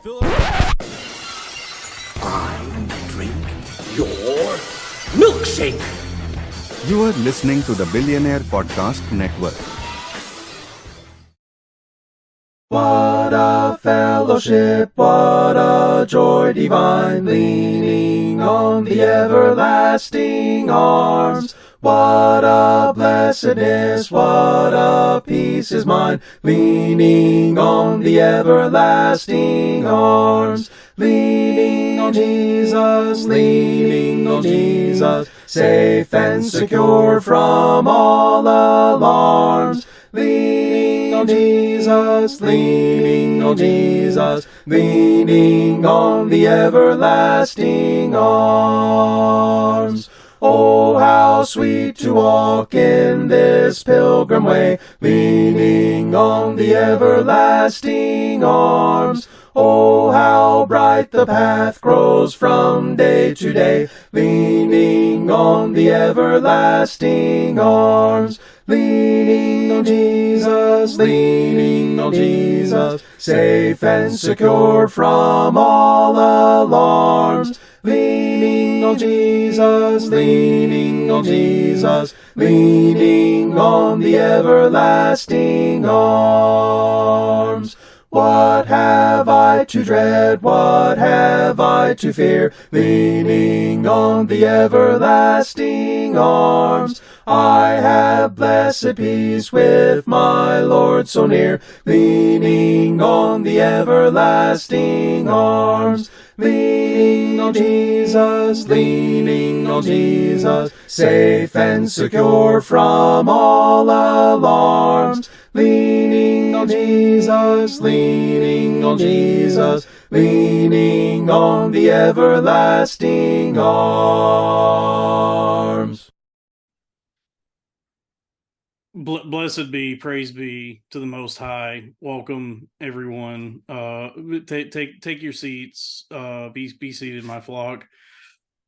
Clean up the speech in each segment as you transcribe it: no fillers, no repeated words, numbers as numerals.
I drink your milkshake. You are listening to the Billionaire Podcast Network. What a fellowship, what a joy divine, leaning on the everlasting arms. What a blessedness, what a peace is mine, leaning on the everlasting arms. Leaning on Jesus, leaning on Jesus, safe and secure from all alarms. Leaning on Jesus, leaning on Jesus, leaning on the everlasting arms. Oh, how sweet to walk in this pilgrim way, leaning on the everlasting arms. Oh, how bright the path grows from day to day, leaning on the everlasting arms. Leaning on Jesus, leaning on Jesus, safe and secure from all alarms. Leaning on Jesus, leaning on Jesus, leaning on the everlasting arms. What have I to dread? What have I to fear? Leaning on the everlasting arms. I have blessed peace with my Lord so near. Leaning on the everlasting arms. Leaning on Jesus, leaning on Jesus, safe and secure from all alarms. Leaning on Jesus, leaning on Jesus, leaning on the everlasting arms. Blessed be, praise be to the Most High. Welcome, everyone. Take your seats. Be seated, my flock.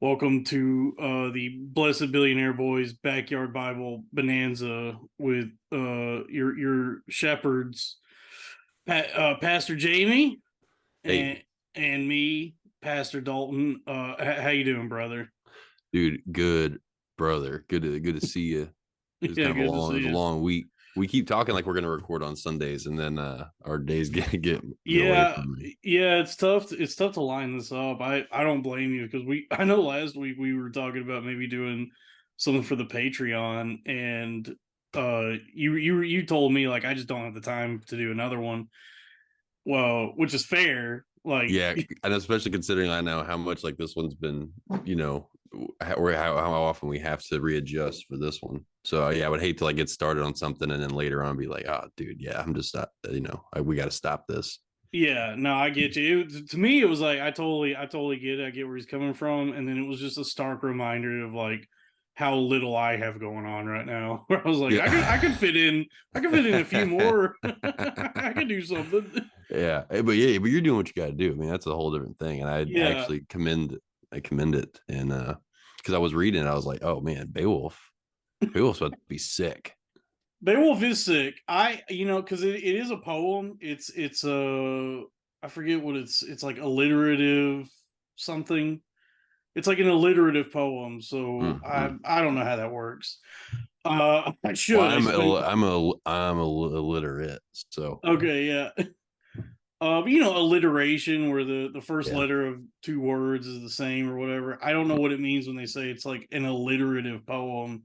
Welcome to the Blessed Billionaire Boys Backyard Bible Bonanza with your shepherds, Pastor Jamie, Hey. and me, Pastor Dalton. How you doing, brother? Dude, good, brother. Good to see you. It's Yeah, kind of good to see a you. long week. We keep talking like we're going to record on Sundays, and then our days get away from me. Yeah, it's tough. It's tough to line this up. I don't blame you because I know last week we were talking about maybe doing something for the Patreon, and you told me like I just don't have the time to do another one. Well, which is fair. Like, Yeah, and especially considering I know how much like this one's been, how often we have to readjust for this one. So yeah, I would hate to like get started on something and then later on be like, oh, dude, yeah, I'm just not, we got to stop this. Yeah, no, I get you. To me, it was like I totally get it. I get where he's coming from, and then it was just a stark reminder of like how little I have going on right now. Where I was like, Yeah. I could fit in a few more. I could do something. Yeah, but you're doing what you got to do. I mean, that's a whole different thing, and I actually commend it, and because I was reading it, I was like, oh man, Beowulf's about to be sick. Beowulf is sick. Because it is a poem. It's I forget what it's like alliterative something. It's like an alliterative poem. So I don't know how that works. I should. Well, I'm illiterate. So okay, yeah. Alliteration where the first letter of two words is the same or whatever. I don't know what it means when they say it's like an alliterative poem.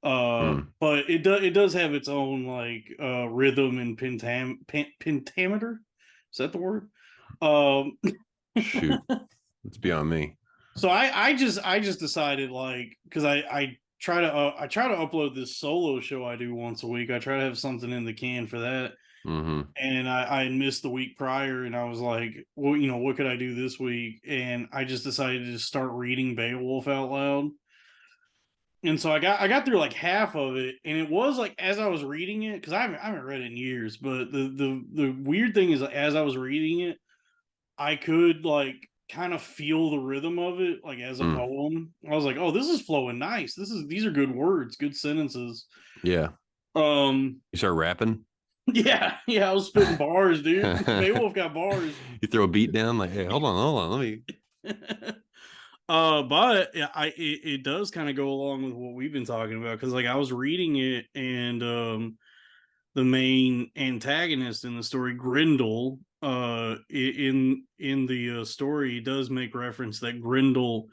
But it does have its own like rhythm and pentameter. Is that the word? Shoot, it's beyond me. So I just decided like because I try to upload this solo show I do once a week. I try to have something in the can for that. And I missed the week prior, and I was like, well, what could I do this week? And I just decided to start reading Beowulf out loud. And so I got through like half of it, and it was like as I was reading it, because I haven't read it in years, but the weird thing is as I was reading it, I could like kind of feel the rhythm of it, like as a poem. I was like, oh, this is flowing nice. These are good words, good sentences. Yeah. You start rapping? Yeah, I was spitting bars, dude. Beowulf got bars. You throw a beat down, like, hey, hold on, let me. But yeah, it does kind of go along with what we've been talking about, because like I was reading it, and the main antagonist in the story, Grindle, in the story, does make reference that Grindle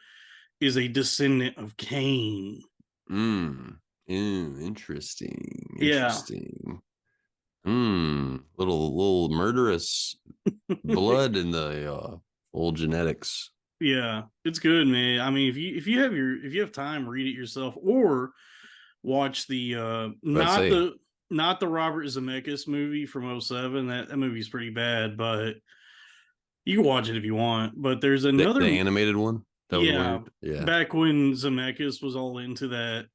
is a descendant of Cain. Interesting. Yeah. Little murderous blood in the old genetics. Yeah, it's good, man. I mean, if you have time, read it yourself, or watch the I'd say not the Robert Zemeckis movie from '07. That movie's pretty bad, but you can watch it if you want. But there's the another, animated one. That was yeah, weird. Yeah. back when Zemeckis was all into that.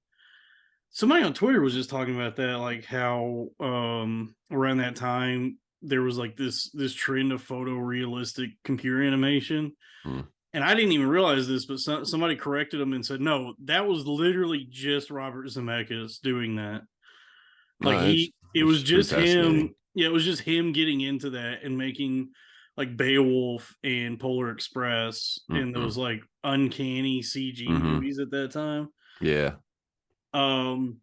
Somebody on Twitter was just talking about that, like how around that time there was like this trend of photorealistic computer animation. Hmm. And I didn't even realize this, but somebody corrected him and said, no, that was literally just Robert Zemeckis doing that. Like No, it was it's pretty just him. fascinating. Yeah, it was just him getting into that and making like Beowulf and Polar Express and Mm-hmm. those like uncanny CG Mm-hmm. movies at that time. Yeah. Um,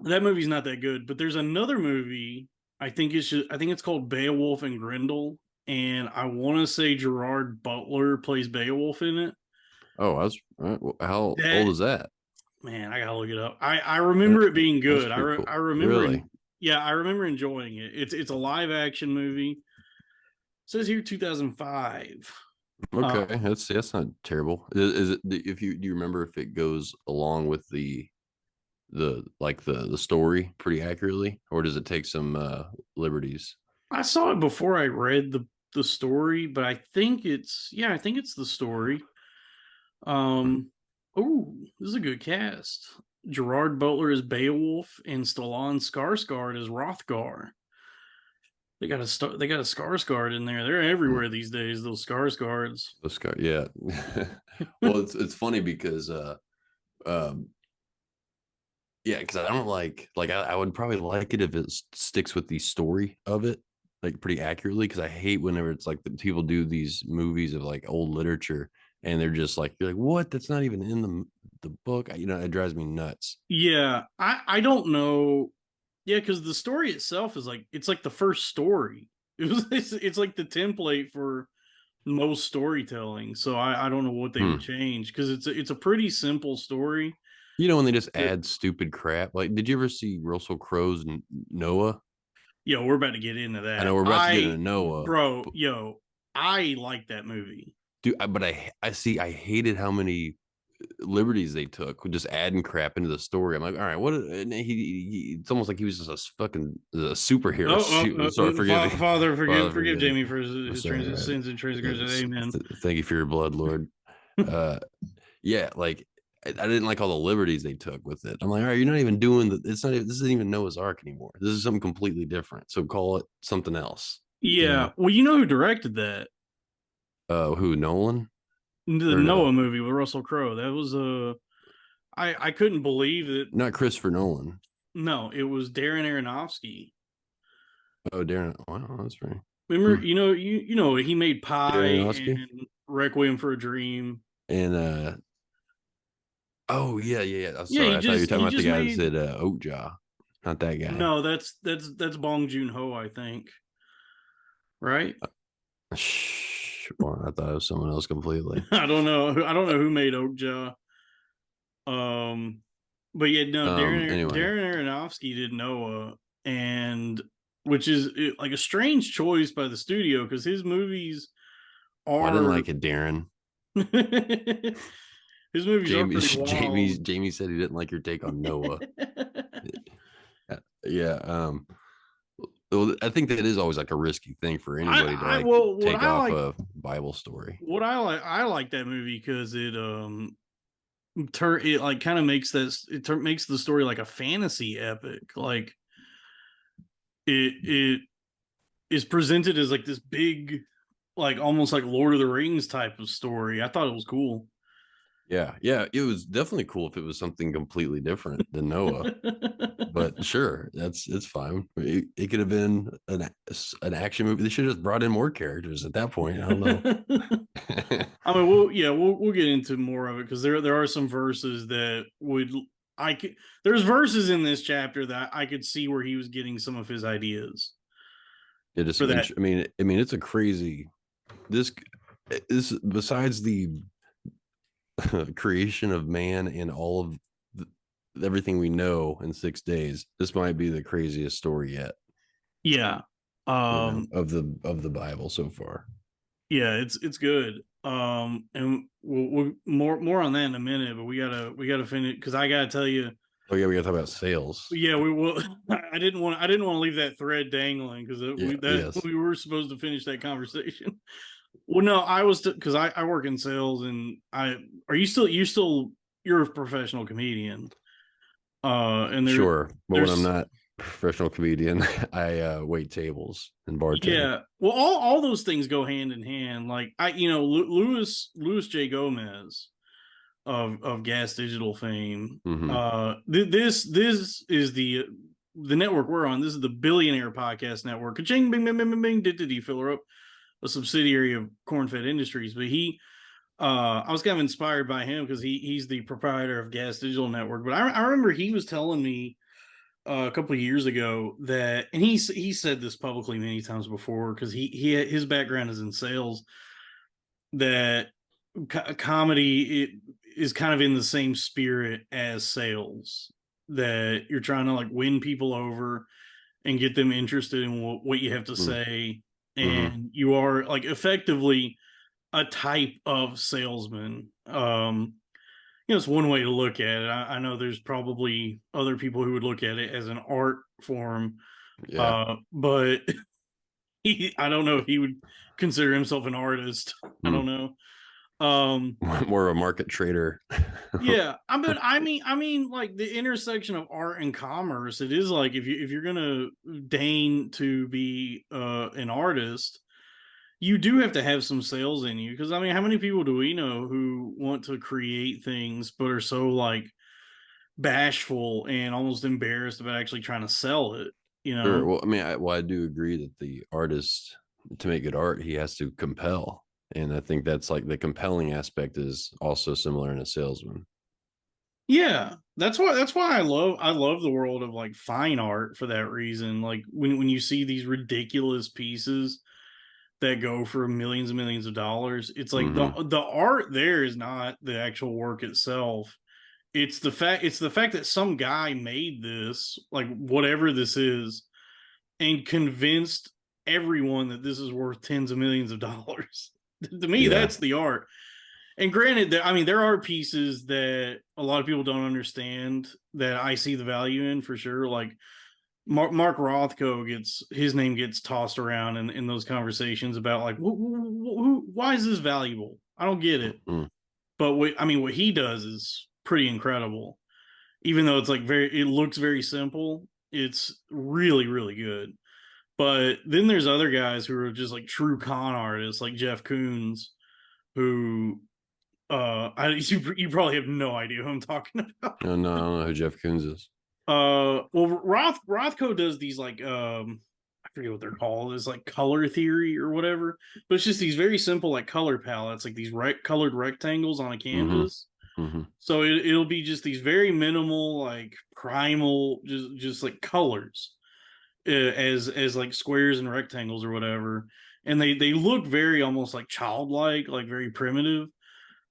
that movie's not that good, but there's another movie. I think it's called Beowulf and Grindle, and I want to say Gerard Butler plays Beowulf in it. Oh, how old That is that? Man, I gotta look it up. I remember it being That's good. pretty cool. I remember Really? yeah, I remember enjoying it. It's a live action movie. It says here 2005. Okay, Um, that's not terrible. Is it, if you do you remember if it goes along with the story pretty accurately, or does it take some liberties? I saw it before I read the story, but I think it's the story. Oh, this is a good cast. Gerard Butler is Beowulf and Stellan Skarsgård is Hrothgar. They got a Skarsgård in there. They're Hmm. everywhere these days, those Skarsgårds. Those guys, yeah. Well, it's funny because um yeah, because I don't like I would probably like it if it sticks with the story of it like pretty accurately, because I hate whenever it's like the people do these movies of like old literature and they're just like, you're like, what, that's not even in the book. It drives me nuts. Yeah, I don't know. Yeah, because the story itself is like it's like the first story. It's like the template for most storytelling. So I don't know what they would Hmm. change, because it's a pretty simple story. When they just But add stupid crap. Like, did you ever see Russell Crowe's Noah? we're about to get into I know that. we're about to get into Noah, but I like that movie. dude, but I see, I hated how many liberties they took with just adding crap into the story. I'm like, all right, what? And it's almost like he was just a fucking superhero. Shoot, sorry, forgive me, Father, Father, forgive forgive me. Jamie for I'm his sorry. sins and transgressions. Amen. Thank you for your blood, Lord. Uh, yeah, like I didn't like all the liberties they took with it. I'm like, all right, you're not even doing the. It's not. This isn't even Noah's Ark anymore. This is something completely different. So call it something else. Yeah. Well, you know who directed that? Who, Nolan The or no? Noah movie with Russell Crowe. That was I couldn't believe that. Not Christopher Nolan. No, it was Darren Aronofsky. Oh, Darren. Wow, that's right. Remember, Hmm. you know he made Darren Pie Aronofsky and Requiem for a Dream. and oh yeah. I'm Yeah, sorry. I thought you were talking he about the just guy that made. said Oatjaw. Not that guy. No, that's Bong Joon Ho, I think. Right? Well, I thought it was someone else completely. I don't know. I don't know who made Oakjaw. Um, but yeah, no, Anyway, Darren Aronofsky did Noah, and which is like a strange choice by the studio, because his movies well, I didn't are like it, Darren. his movies are Jamie, pretty wild. Jamie said he didn't like your take on Noah. Yeah. Well, I think that is always like a risky thing for anybody to I like well, take off a Bible story. what I like that movie because it like kind of makes makes the story like a fantasy epic. Like it is presented as like this big, like almost like Lord of the Rings type of story. I thought it was cool. Yeah, yeah, it was definitely cool if it was something completely different than Noah. But sure, it's fine. It could have been an action movie. They should have just brought in more characters at that point. I don't know. I mean, we'll get into more of it because there are some verses that would I could there's verses in this chapter that I could see where he was getting some of his ideas It is for some. that. I mean, it's a crazy. This is besides the creation of man and all of everything we know in 6 days. This might be the craziest story yet. Yeah. Of the Bible so far. Yeah, it's good. And we'll more on that in a minute, but we gotta finish because I gotta tell you. Oh yeah, we gotta talk about sales. Yeah, we will. I didn't want to leave that thread dangling because Yes. we were supposed to finish that conversation. Well, no, I was because I work in sales and you're a professional comedian. And Sure, but when I'm there's not a professional comedian, I wait tables and bartend. yeah, well, all those things go hand in hand. Like Louis J. Gomez of Gas Digital fame. This is the network we're on. This is the Billionaire Podcast Network. Ka-ching, bing, bing, bing, bing, bing, did he fill her up? A subsidiary of Corn-Fed Industries, but I was kind of inspired by him because he's the proprietor of Gas Digital Network. But I remember he was telling me a couple of years ago that, and he said this publicly many times before because his background is in sales, that comedy is kind of in the same spirit as sales, that you're trying to like win people over and get them interested in what you have to say, and you are like effectively a type of salesman. It's one way to look at it. I know there's probably other people who would look at it as an art form. Yeah. But I don't know if he would consider himself an artist. I don't know. More of a market trader. Yeah, I mean, like the intersection of art and commerce. It is like if you're gonna deign to be an artist, you do have to have some sales in you. Because I mean, how many people do we know who want to create things but are so like bashful and almost embarrassed about actually trying to sell it? Sure. Well, I mean, I do agree that the artist, to make good art, he has to compel. And I think that's like the compelling aspect is also similar in a salesman. Yeah, that's why I love the world of like fine art for that reason. Like when you see these ridiculous pieces that go for millions and millions of dollars, it's like the art there is not the actual work itself. It's the fact that some guy made this, like whatever this is, and convinced everyone that this is worth tens of millions of dollars. To me, that's the art. And granted, I mean, there are pieces that a lot of people don't understand that I see the value in for sure. Like Mark Rothko his name gets tossed around in those conversations about like, why is this valuable? I don't get it. But what he does is pretty incredible. Even though it's like it looks very simple, it's really, really good. But then there's other guys who are just like true con artists, like Jeff Koons, who you probably have no idea who I'm talking about. Oh, no, I don't know who Jeff Koons is. Well, Rothko does these like I forget what they're called. It's like color theory or whatever, but it's just these very simple like color palettes, like these colored rectangles on a canvas. So it'll be just these very minimal, like primal, just like colors as like squares and rectangles or whatever, and they look very almost like childlike, like very primitive.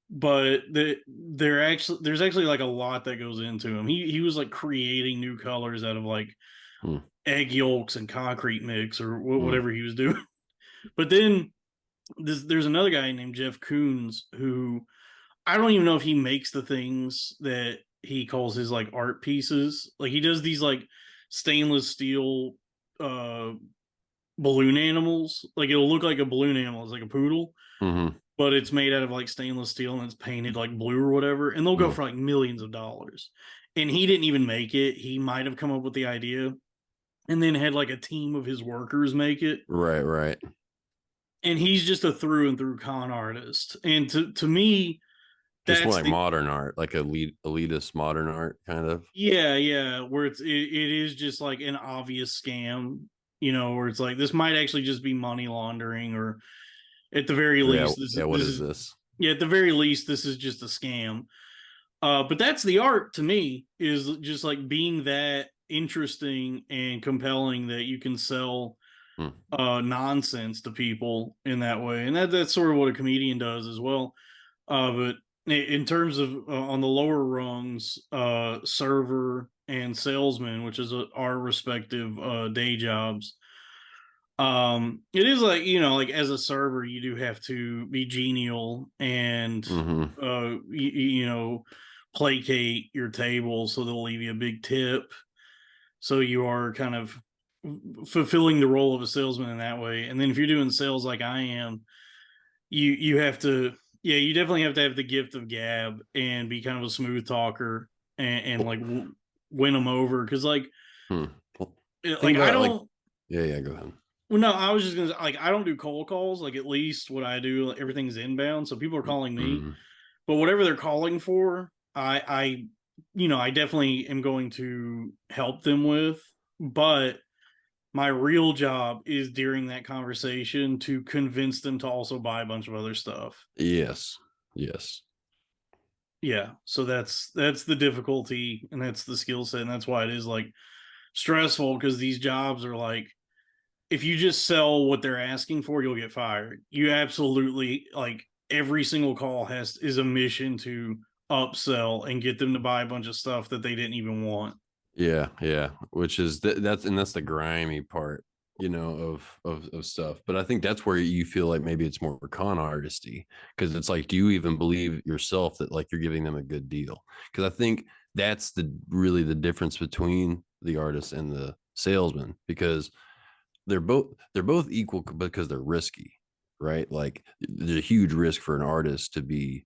But there's actually like a lot that goes into him. He was like creating new colors out of like egg yolks and concrete mix or whatever he was doing. But then there's another guy named Jeff Koons who I don't even know if he makes the things that he calls his like art pieces. Like he does these like stainless steel balloon animals. Like it'll look like a balloon animal. It's like a poodle. But it's made out of like stainless steel and it's painted like blue or whatever. And they'll go for like millions of dollars. And he didn't even make it. He might have come up with the idea and then had like a team of his workers make it. Right. And he's just a through and through con artist. And to me, It's more That's like the modern art, like elitist modern art kind of. yeah, where it is just like an obvious scam, where it's like this might actually just be money laundering, or at the very Yeah, least yeah. What is this? yeah, at the very least this is just a scam. But that's the art to me, is just like being that interesting and compelling that you can sell Hmm. nonsense to people in that way, and that's sort of what a comedian does as well. But in terms of on the lower rungs, server and salesman, which is our respective day jobs, it is like, like as a server you do have to be genial and Hmm. placate your table so they'll leave you a big tip, so you are kind of fulfilling the role of a salesman in that way. And then if you're doing sales like I am, you have to, yeah, you definitely have to have the gift of gab and be kind of a smooth talker, and like win them over, because Hmm. Well, think like I about like, don't. yeah. Go ahead. Well, no, I was just gonna, like, I don't do cold calls. Like, at least what I do, like, everything's inbound, so people are calling me. Mm-hmm. But whatever they're calling for, I definitely am going to help them with. But my real job is during that conversation to convince them to also buy a bunch of other stuff. Yes. Yes. Yeah, so that's the difficulty, and that's the skill set, and that's why it is like stressful, because these jobs are like, if you just sell what they're asking for, you'll get fired. You absolutely, like, every single call is a mission to upsell and get them to buy a bunch of stuff that they didn't even want. Yeah. Which is that's the grimy part, of stuff. But I think that's where you feel like maybe it's more con artisty, because it's like, do you even believe yourself that like you're giving them a good deal? Because I think that's the difference between the artist and the salesman, because they're both equal because they're risky, right? Like there's a huge risk for an artist to be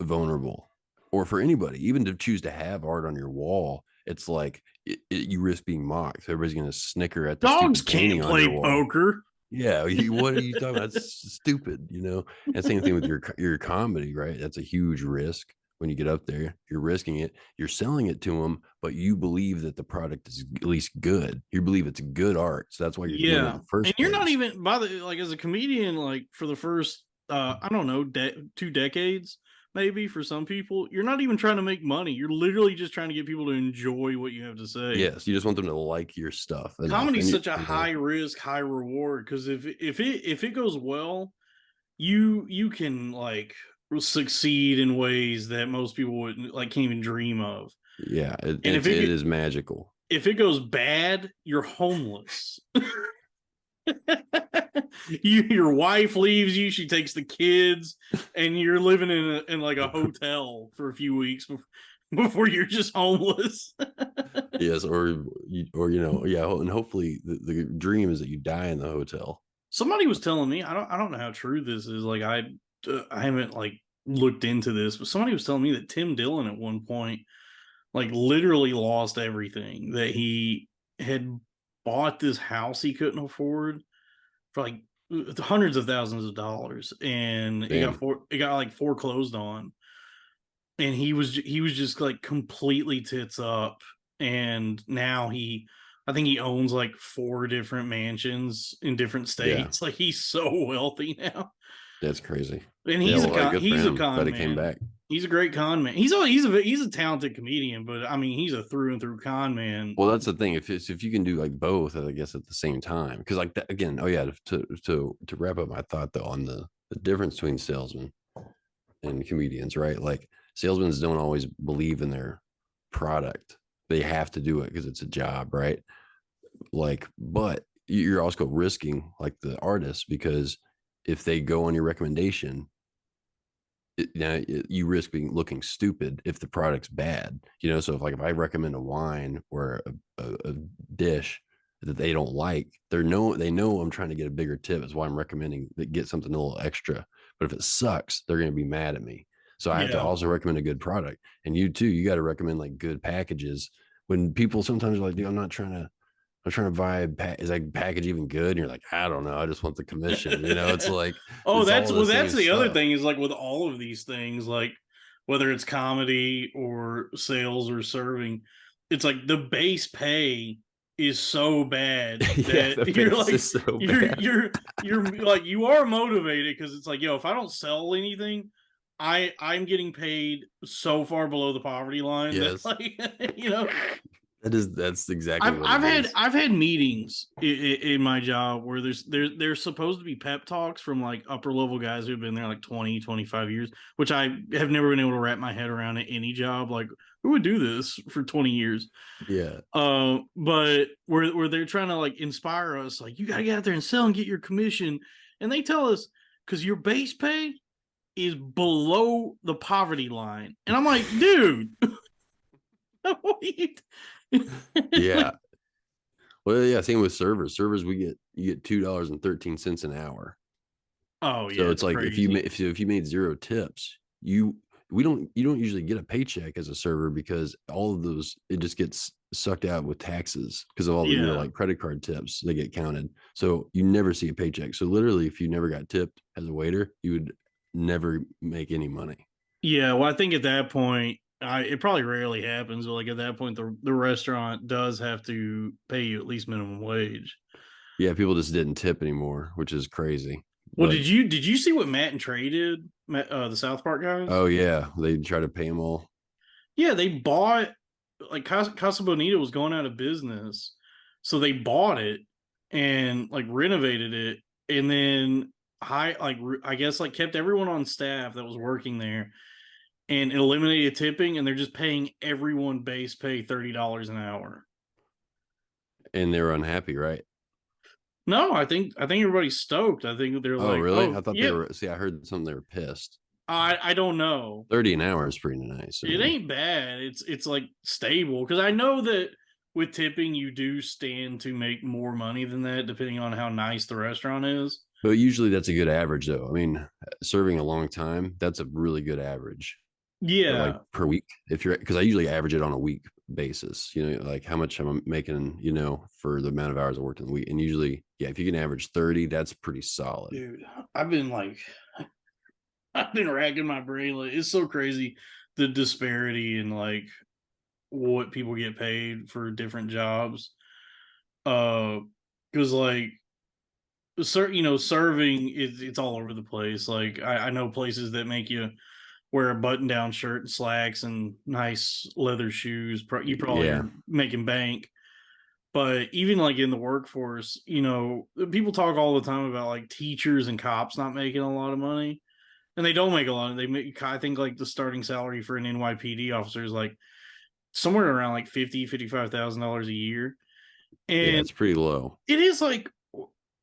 vulnerable, or for anybody even to choose to have art on your wall. It's like you risk being mocked. Everybody's going to snicker at the Dogs stupid can't painting on your play wall. poker. Yeah, what are you talking about? It's stupid, And same thing with your comedy, right? That's a huge risk. When you get up there, you're risking it. You're selling it to them, but you believe that the product is at least good. You believe it's good art, so that's why you're doing it in Yeah, the and first you're not place. even, by the like, as a comedian, like, for the first I don't know, 2 decades, maybe, for some people, you're not even trying to make money. You're literally just trying to get people to enjoy what you have to say. Yes, you just want them to like your stuff enough, Comedy's and such a high risk, high reward, because if it goes well, you can, like, succeed in ways that most people wouldn't, like, can't even dream of. yeah, And it is magical. if it goes bad, you're homeless. Your wife leaves you, she takes the kids, and you're living in like a hotel for a few weeks before you're just homeless. Yes, yeah, and hopefully the dream is that you die in the hotel. Somebody was telling me, I don't know how true this is. Like, I haven't, like, looked into this, but somebody was telling me that Tim Dillon at one point, like, literally lost everything. That he had bought this house he couldn't afford for, like, hundreds of thousands of dollars, and Damn. it got like foreclosed on, and he was just like completely tits up. And now I think he owns like 4 different mansions in different Yeah, states. Like, he's so wealthy now. that's crazy. And Yeah, he's a well, like, good for he's a him. Glad con he came man. back. He's a great con man. He's a talented comedian, but I mean, he's a through and through con man. Well, that's the thing. If you can do like both, I guess at the same time, because like that, again, oh yeah, to wrap up my thought though on the difference between salesmen and comedians, right? Like salesmen don't always believe in their product. They have to do it because it's a job, right? Like, but you're also risking like the artist, because if they go on your recommendation, you risk looking stupid if the product's bad. So if I recommend a wine or a dish that they don't like, they know I'm trying to get a bigger tip. That's why I'm recommending that get something a little extra. But if it sucks, they're going to be mad at me. So I have to Yeah. also recommend a good product. And you too, you got to recommend like good packages. When people sometimes are like, dude, I'm trying to buy is that package even good? And you're like, I don't know. I just want the commission. It's like, Oh, it's all the that's same the other stuff. thing, is like with all of these things, like whether it's comedy or sales or serving, it's like the base pay is so bad Yeah, that the you're base like is so bad. you're like you are motivated because it's like, yo, if I don't sell anything, I'm getting paid so far below the poverty line that Yes. like you know That's exactly what I've it had is. I've had meetings in my job where there's supposed to be pep talks from like upper level guys who've been there like 20, 25 years, which I have never been able to wrap my head around at any job. Like, who would do this for 20 years? Yeah. But where they're trying to like inspire us, like, you gotta get out there and sell and get your commission, and they tell us because your base pay is below the poverty line, and I'm like, dude, what are you? Yeah. Well, yeah, same with servers. Servers, you get $2.13 an hour. Oh So yeah, it's it's like if you crazy. if you made 0 tips, you don't usually get a paycheck as a server because all of those, it just gets sucked out with taxes because of all the, Yeah. like credit card tips, they get counted. So you never see a paycheck. So literally, if you never got tipped as a waiter, you would never make any money. Yeah, well, I think at that point, it probably rarely happens, but like at that point, the restaurant does have to pay you at least minimum wage. Yeah, people just didn't tip anymore, which is crazy. Well, But did you see what Matt and Trey did? The South Park guys. oh yeah, they try to pay them all. Yeah, they bought like Casa Bonita was going out of business, so they bought it and like renovated it, and then I guess like kept everyone on staff that was working there and eliminated tipping, and they're just paying everyone base pay $30 an hour. And they were unhappy, right? No, I think everybody's stoked. I think they're Oh, like, really? oh I thought they yeah, were. See, I heard something they were pissed. I don't know. 30 an hour is pretty nice. I It mean, ain't bad. It's like stable because I know that with tipping you do stand to make more money than that depending on how nice the restaurant is. but usually that's a good average, though. I mean, serving a long time, that's a really good average. Like Yeah. per week, if you're, because I usually average it on a week basis. You know, like how much I'm making, for the amount of hours I worked in the week. And usually, yeah, if you can average 30, that's pretty solid. Dude, I've been like I've been racking my brain. Like, it's so crazy the disparity in like what people get paid for different jobs. Because like serving it's all over the place. Like I know places that make you wear a button down shirt and slacks and nice leather shoes. You probably Yeah. are making bank. But even like in the workforce, people talk all the time about like teachers and cops not making a lot of money, and they don't make a lot. They make, I think, like the starting salary for an NYPD officer is like somewhere around like $55,000 a year, Yeah, and it's pretty low. it is like,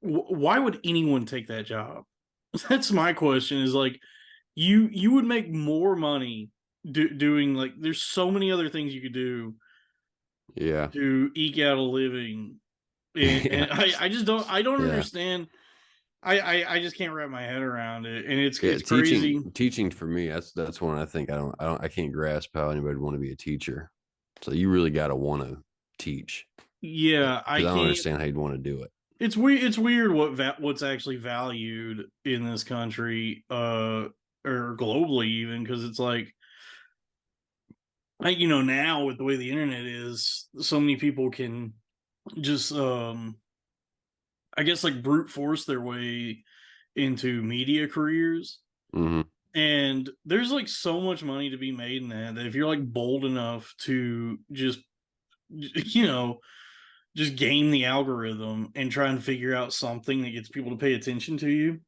why would anyone take that job? That's my question. Is like, you would make more money doing like, there's so many other things you could do Yeah. to eke out a living, and, Yeah. I just don't Yeah. understand. I just can't wrap my head around it, and it's Yeah. it's crazy. Teaching for me, that's one I think I can't grasp how anybody would want to be a teacher. So you really got to want to teach. Yeah, I Because I don't can't. understand how you'd want to do it. It's weird. It's weird what's actually valued in this country, or globally even, because it's like now with the way the internet is, so many people can just I guess like brute force their way into media careers. Hmm. And there's like so much money to be made in that if you're like bold enough to just you know just game the algorithm and try and figure out something that gets people to pay attention to you,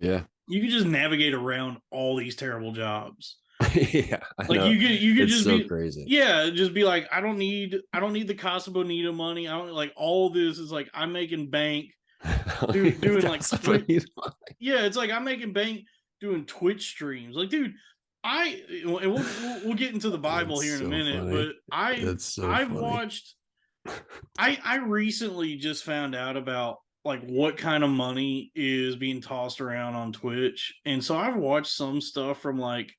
Yeah. you can just navigate around all these terrible jobs. Yeah. I Like, know. you could It's just so be, crazy. yeah, just be like, I don't need the Casa Bonita money. I don't like all this is like I'm making bank doing like yeah, it's like I'm making bank doing Twitch streams. Like, dude, and we'll get into the Bible That's here in a so minute, funny. but That's so I've funny. watched. I recently just found out about like what kind of money is being tossed around on Twitch, and so I've watched some stuff from like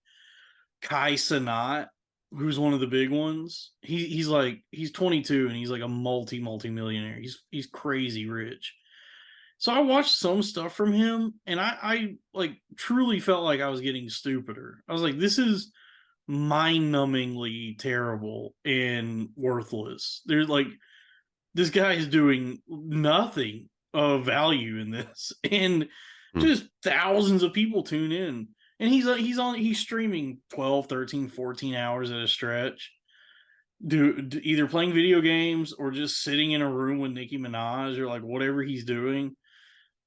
Kai Sanat, who's one of the big ones. He's 22 and he's like a multi millionaire. He's crazy rich. So I watched some stuff from him, and I like truly felt like I was getting stupider. I was like, this is mind-numbingly terrible and worthless. There's like this guy is doing nothing of value in this, and just thousands of people tune in. And he's streaming 12, 13, 14 hours at a stretch, either playing video games or just sitting in a room with Nicki Minaj or like whatever he's doing.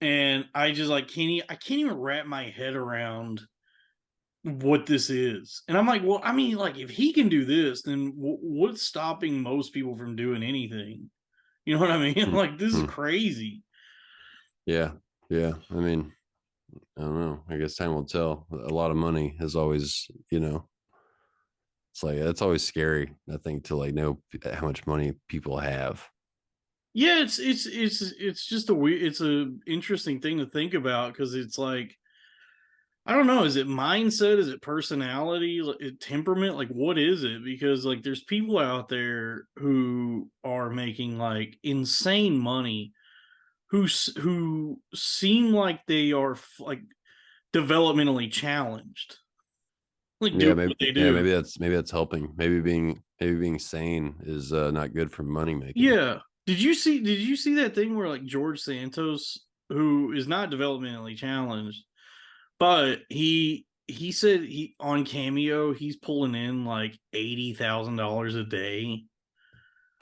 And I just like I can't even wrap my head around what this is. And I'm like, well, I mean, like if he can do this, then what's stopping most people from doing anything? You know what I mean? Like this is crazy. Yeah. I mean, I don't know. I guess time will tell. A lot of money is always, it's like that's always scary. I think to like know how much money people have. Yeah, it's just it's a interesting thing to think about, because it's like, I don't know, is it mindset, is it personality, temperament, like what is it? Because like there's people out there who are making like insane money, who seem like they are like developmentally challenged, like Yeah, doing maybe what they do. maybe that's helping. Maybe being sane is not good for money making. Yeah. Did you see that thing where like George Santos, who is not developmentally challenged, but he said he on Cameo he's pulling in like $80,000 a day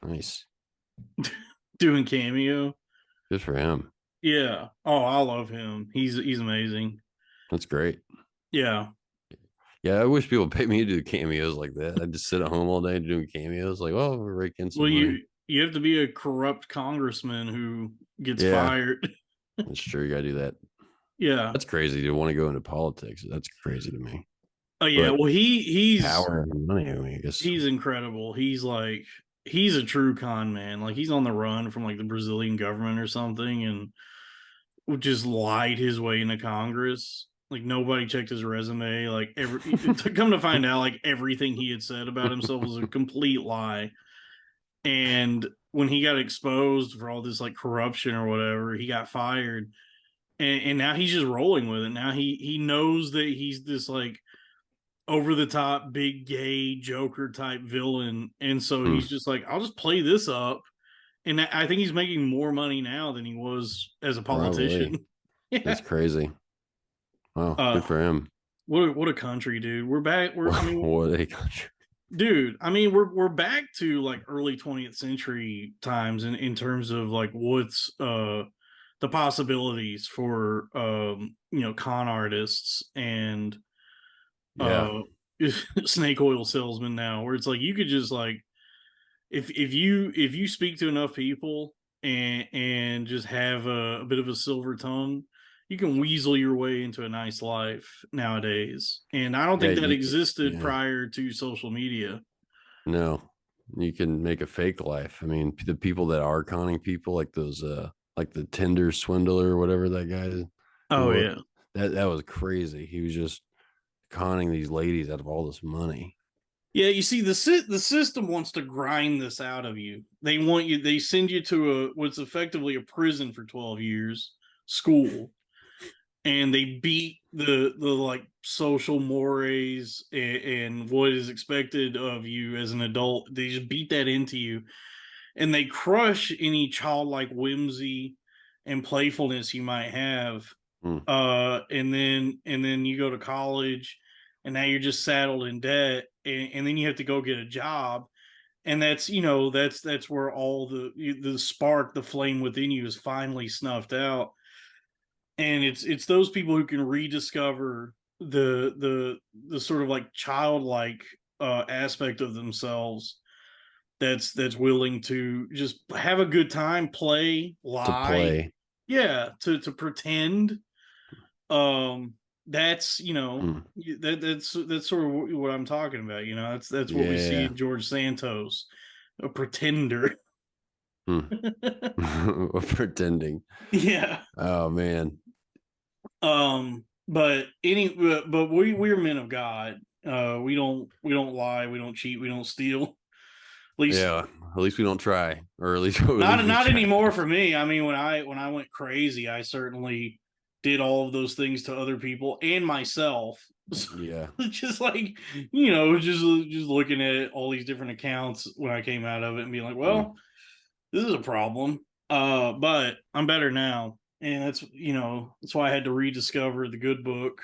Nice. doing Cameo. Good for him. Yeah. Oh, I love him. He's amazing. That's great. Yeah. Yeah, I wish people pay me to do cameos like that. I just sit at home all day doing cameos. Like, well, we're raking some Well, money. you have to be a corrupt congressman who gets Yeah. fired. That's true. You gotta do that. Yeah. That's crazy to want to go into politics. That's crazy to me. Oh yeah. But Well, he's power and money, I guess. he's incredible. He's a true con man. Like he's on the run from like the Brazilian government or something, and just lied his way into Congress. Like nobody checked his resume. Like to come to find out, like everything he had said about himself was a complete lie. And when he got exposed for all this like corruption or whatever, he got fired. And now he's just rolling with it. Now he knows that he's this like over the top big gay Joker type villain, and so he's just like, I'll just play this up. And I think he's making more money now than he was as a politician. Yeah. That's crazy. Wow, good for him. What a country, dude. We're back. What a country. Dude, I mean, we're back to like early 20th century times in terms of like what's the possibilities for con artists and snake oil salesmen now, where it's like you could just like if you speak to enough people and just have a bit of a silver tongue, you can weasel your way into a nice life nowadays. And I don't think that existed prior to social media. No, you can make a fake life. I mean, the people that are conning people, like those, like the Tinder swindler or whatever that guy is. Oh yeah, that was crazy. He was just conning these ladies out of all this money. Yeah, you see, the system wants to grind this out of you. They send you to what's effectively a prison for 12 years, school, and they beat the like social mores and what is expected of you as an adult. They just beat that into you, and they crush any childlike whimsy and playfulness you might have. And then you go to college, and now you're just saddled in debt, and then you have to go get a job, and that's where all the spark, the flame within you is finally snuffed out. And it's those people who can rediscover the sort of like childlike aspect of themselves, that's willing to just have a good time, lie, to pretend. That's that's sort of what I'm talking about. That's what we see in George Santos, a pretender. Pretending. Yeah. Oh man. But we're men of God. We don't lie, we don't cheat, we don't steal. At least we don't try, or at least not anymore for me. I mean, when I went crazy, I certainly did all of those things to other people and myself. Yeah. Just like, just looking at all these different accounts when I came out of it and being like, well, this is a problem. But I'm better now. And that's why I had to rediscover the good book,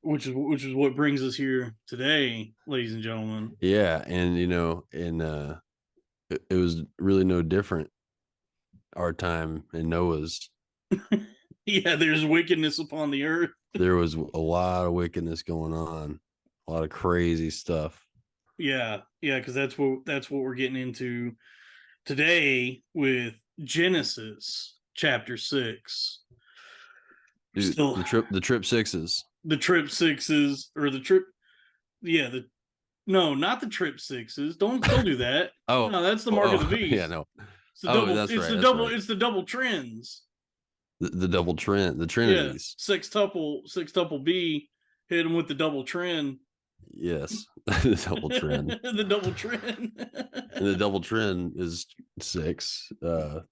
which is what brings us here today, ladies and gentlemen. Yeah, and it was really no different our time in Noah's. Yeah, there's wickedness upon the earth. There was a lot of wickedness going on, a lot of crazy stuff. Yeah, because that's what we're getting into today with Genesis chapter 6. Dude, Still, the trip sixes. the trip sixes, or the trip, yeah, no, not the trip sixes. Don't do that. Oh, No, that's the mark of the yeah, beast. no. It's the Oh, double. that's It's right. the That's double. right. It's the double trends. The double trend, the Yeah, trinities. sextuple B. Hit him with the double trend. Yes, the double trend. The double trend. And the double trend is 6.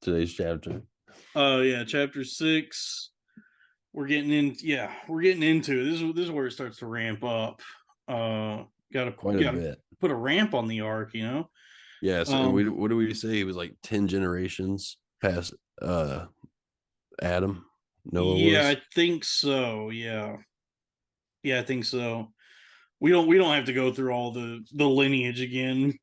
Today's chapter. Yeah, chapter 6. We're getting into it. This is where it starts to ramp up. Quite a Gotta bit. put a ramp on the arc, Yes, and what do we say? It was like 10 generations past Adam. Noah Yeah, was. I think so. Yeah, I think so. We don't have to go through all the lineage again.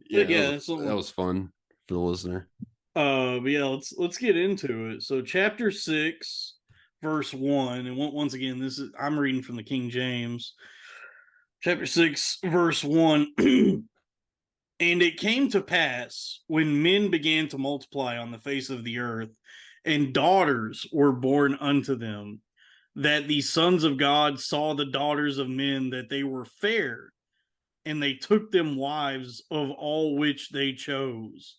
Yeah, Yeah, that was fun for the listener. but yeah, let's get into it. So chapter 6, verse 1, and once again, I'm reading from the King James. Chapter 6, verse 1. And it came to pass when men began to multiply on the face of the earth, and daughters were born unto them, that the sons of God saw the daughters of men that they were fair, and they took them wives of all which they chose.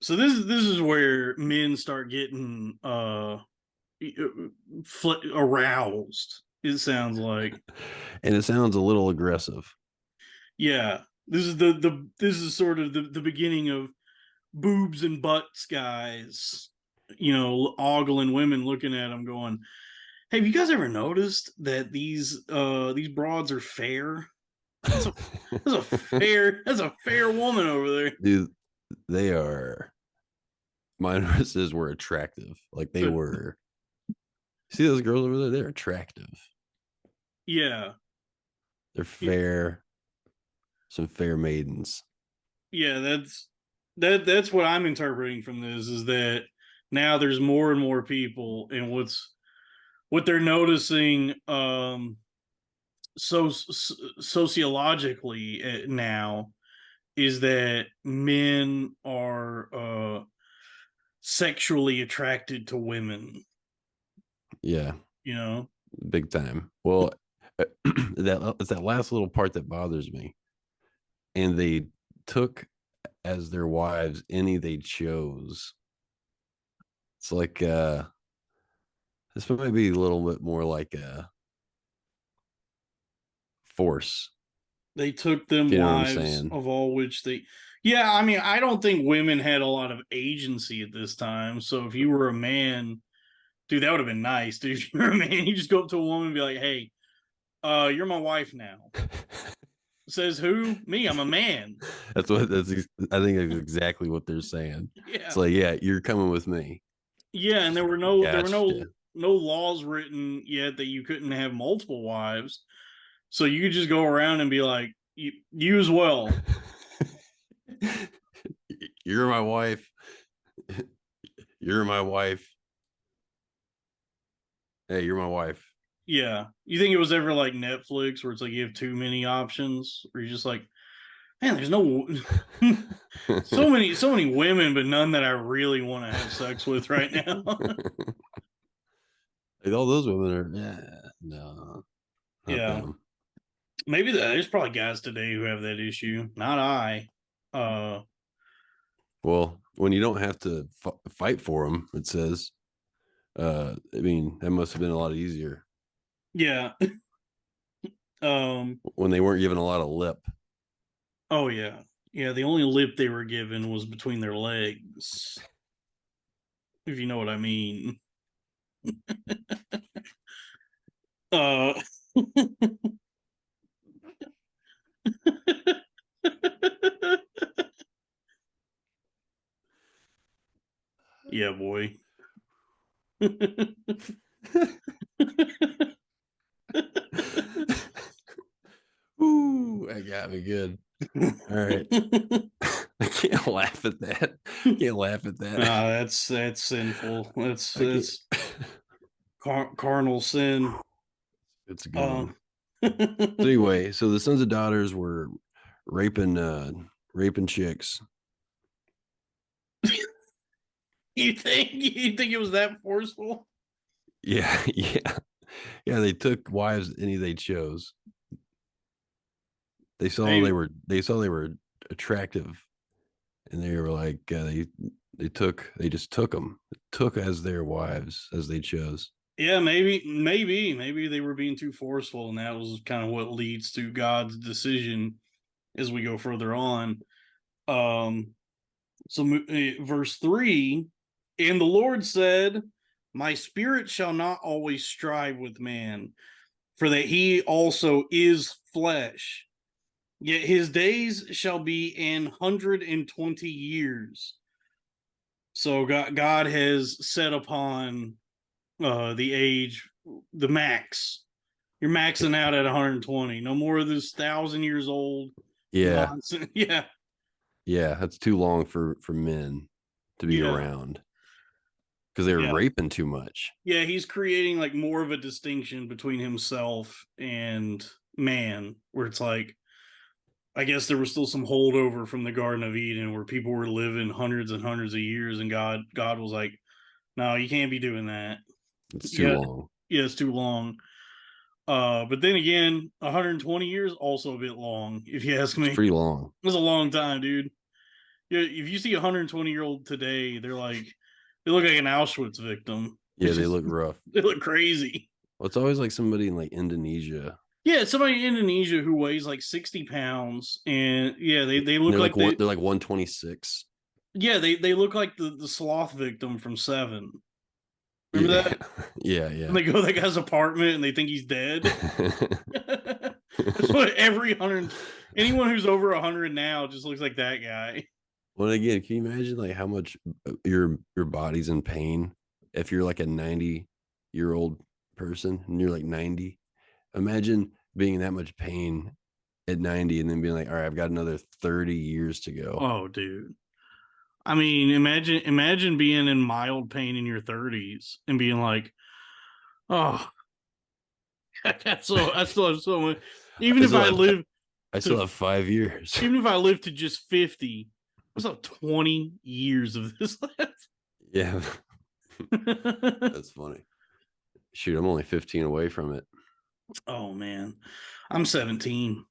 So this is where men start getting aroused. It sounds like, And it sounds a little aggressive. yeah. This is sort of the beginning of boobs and butts guys, ogling women, looking at them, going, "Hey, have you guys ever noticed that these broads are fair? That's a fair woman over there." Dude, they are. Mine says were attractive. Like they were. See those girls over there? They're attractive. Yeah, They're fair. Some fair maidens. yeah. That's what I'm interpreting from this, is that now there's more and more people, and what they're noticing, sociologically, now, is that men are sexually attracted to women. Yeah, You know? big time. Well, it's that last little part that bothers me. And they took as their wives any they chose. It's like this might be a little bit more like a force. They took them If you know what I'm wives saying. of all which they. Yeah, I mean, I don't think women had a lot of agency at this time. So if you were a man, dude, that would have been nice. Dude, if you're a man, you just go up to a woman and be like, "Hey, you're my wife now." Says who? Me. I'm a man. I think that's exactly what they're saying. It's Yeah. like, yeah, you're coming with me. Yeah, and there were no Gotcha. laws written yet that you couldn't have multiple wives. So you could just go around and be like, you as well. You're my wife. You're my wife. Hey, you're my wife. Yeah. You think it was ever like Netflix, where it's like you have too many options, or you're just like, man, there's no so many women, but none that I really want to have sex with right now. Like all those women are, yeah, no, not Yeah. them. Maybe there's probably guys today who have that issue. Not I. Uh Well, when you don't have to fight for them, it says, I mean, that must have been a lot easier yeah. when they weren't given a lot of lip. Oh yeah. Yeah, the only lip they were given was between their legs. If you know what I mean. Uh, yeah, boy. Ooh, that got me good. All right. I can't laugh at that. Can't laugh at that. That's sinful. That's I carnal sin. It's a good one. Uh, So anyway, so the sons and daughters were raping chicks. you think it was that forceful? Yeah, yeah. Yeah, they took wives any they chose. Hey, They saw they were attractive, and they were like they just took as their wives as they chose. yeah, maybe they were being too forceful, and that was kind of what leads to God's decision as we go further on. Um, verse 3, and the Lord said, my spirit shall not always strive with man, for that he also is flesh. Yet his days shall be 120 years. So God has set upon the age, the max. You're maxing out at 120. No more of this 1,000 years old Yeah, nonsense. Yeah, yeah, that's too long for men to be yeah, around because they were yeah, raping too much. yeah. He's creating like more of a distinction between himself and man, where it's like, I guess there was still some holdover from the Garden of Eden where people were living hundreds and hundreds of years, and God was like, no, you can't be doing that. It's too Yeah, long. yeah, it's too long. But then again, 120 years also a bit long, if you ask It's me. pretty long. It was a long time, dude. Yeah, if you see a 120-year-old today, they look like an Auschwitz victim. Yeah, It's they just look rough. they look crazy. Well, it's always like somebody in like Indonesia. Yeah, somebody in Indonesia who weighs like 60 pounds, and yeah, they And look like they're like 126. yeah, they look like the sloth victim from Seven. Remember Yeah, that? yeah, And yeah. they go to that guy's apartment and they think he's dead. That's what every 100, anyone who's over 100 now just looks like that guy. Well, again, can you imagine like how much your body's in pain if you're like a 90-year-old person and you're like 90? Imagine being in that much pain at 90 and then being like, all right, I've got another 30 years to go. Oh, dude. I mean, imagine being in mild pain in your 30s and being like, oh, I still have so much. Even I if still I have live I to still have 5 years. even if I live to just 50, I still have 20 years of this left. Yeah, that's funny. Shoot, I'm only 15 away from it. Oh man. I'm 17.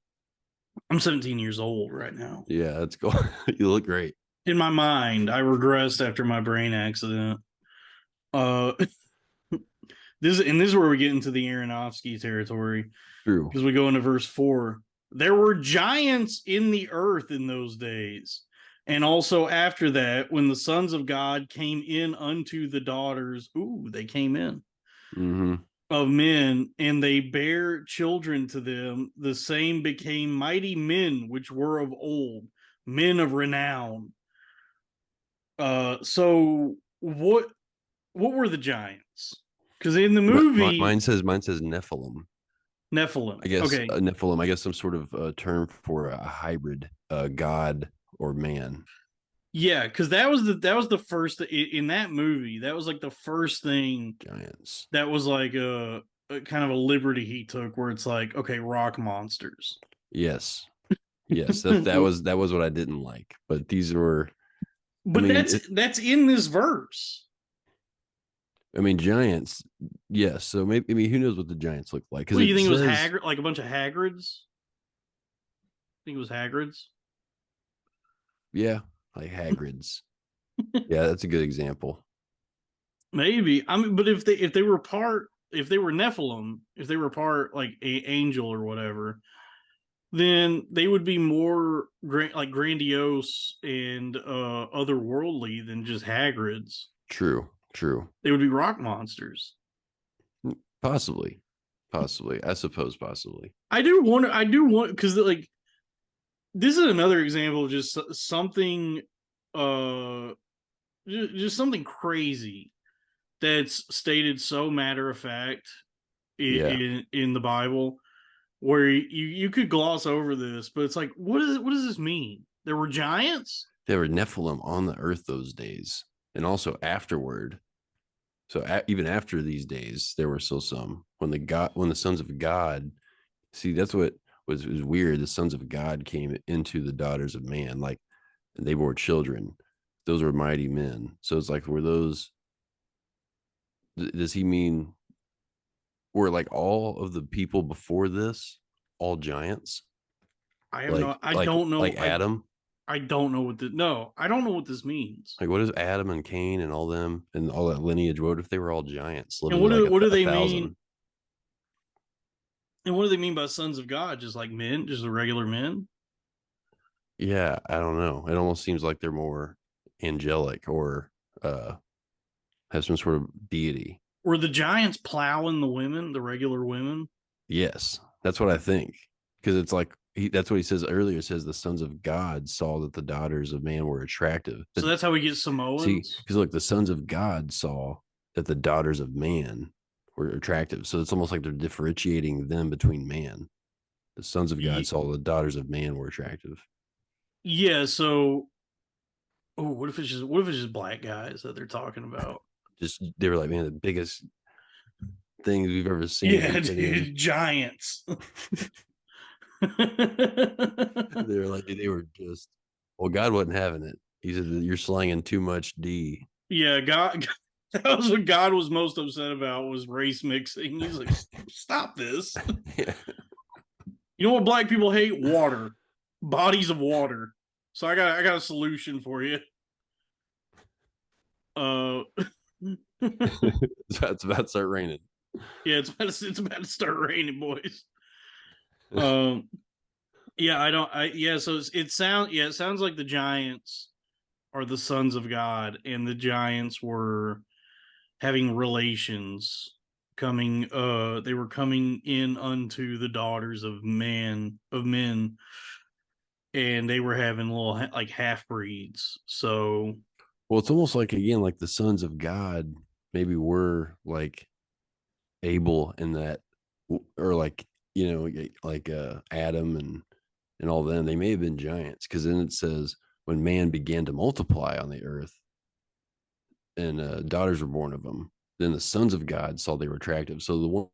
I'm 17 years old right now. Yeah, that's cool. You look great. In my mind, I regressed after my brain accident. Uh this is where we get into the Aronofsky territory True. because we go into verse 4. There were giants in the earth in those days. And also after that, when the sons of God came in unto the daughters, they came in Mm-hmm. of men, and they bare children to them, the same became mighty men which were of old, men of renown. So what were the giants? Because in the movie, Mine says Nephilim. I Nephilim. guess Okay, Nephilim. I guess some sort of term for a hybrid, god or man. yeah, because that was the first in that movie. That was like the first thing Giants. that was like a kind of a liberty he took, where it's like, okay, rock monsters. Yes, yes. That was what I didn't like. But these were. I But mean, that's in this verse. giants. Yes. So maybe. I mean, who knows what the giants look like? Because What do you it think it was says, Hagrid, like a bunch of Hagrids? I think it was Hagrids. yeah, like Hagrid's. Yeah, that's a good example. Maybe. I mean, but if they were Nephilim, if they were part like a angel or whatever, then they would be more like grandiose and otherworldly than just Hagrids. True. True. They would be rock monsters. Possibly. Possibly. I suppose possibly. I do want because like this is another example of just something just something crazy that's stated so matter of fact in the Bible, where you could gloss over this, but it's like, what does this mean? There were giants? There were Nephilim on the earth those days, and also afterward. So even after these days, there were still some. When the sons of God, see, that's what was weird. The sons of God came into the daughters of man, like, and they bore children. Those were mighty men. So it's like, were those? Does he mean were like all of the people before this all giants? I have Like, I don't know. Like Adam. I don't know what I don't know what this means. Like, what is Adam and Cain and all them and all that lineage? What if they were all giants? And what do they mean? And what do they mean by sons of God? Just like men, just regular men? Yeah, I don't know. It almost seems like they're more angelic or have some sort of deity. Were the giants plowing the women, the regular women? Yes, that's what I think. Because it's like that's what he says earlier. It says the sons of God saw that the daughters of man were attractive. So that's how we get Samoans. See, because look, the sons of God saw that the daughters of man were attractive. So it's almost like they're differentiating them between man. The sons of God saw the daughters of man were attractive. Yeah. So, what if it's just black guys that they're talking about? Just they were like, man, the biggest things we've ever seen. Yeah, dude, giants. They were just, well, God wasn't having it. He said that you're slanging too much D. Yeah, God, that was what God was most upset about, was race mixing. He's like, stop this. Yeah. You know what black people hate? Water. Bodies of water. So I got a solution for you. It's about to start raining. Yeah, it's about to start raining, boys. Yeah, so it sounds like the giants are the sons of God, and the giants were having relations, they were coming in unto the daughters of men, and they were having little like half breeds. So, well, it's almost like, again, like the sons of God maybe were like Abel in that, or like, you know, like Adam and all them. They may have been giants, because then it says when man began to multiply on the earth and daughters were born of them, then the sons of God saw they were attractive. So the ones,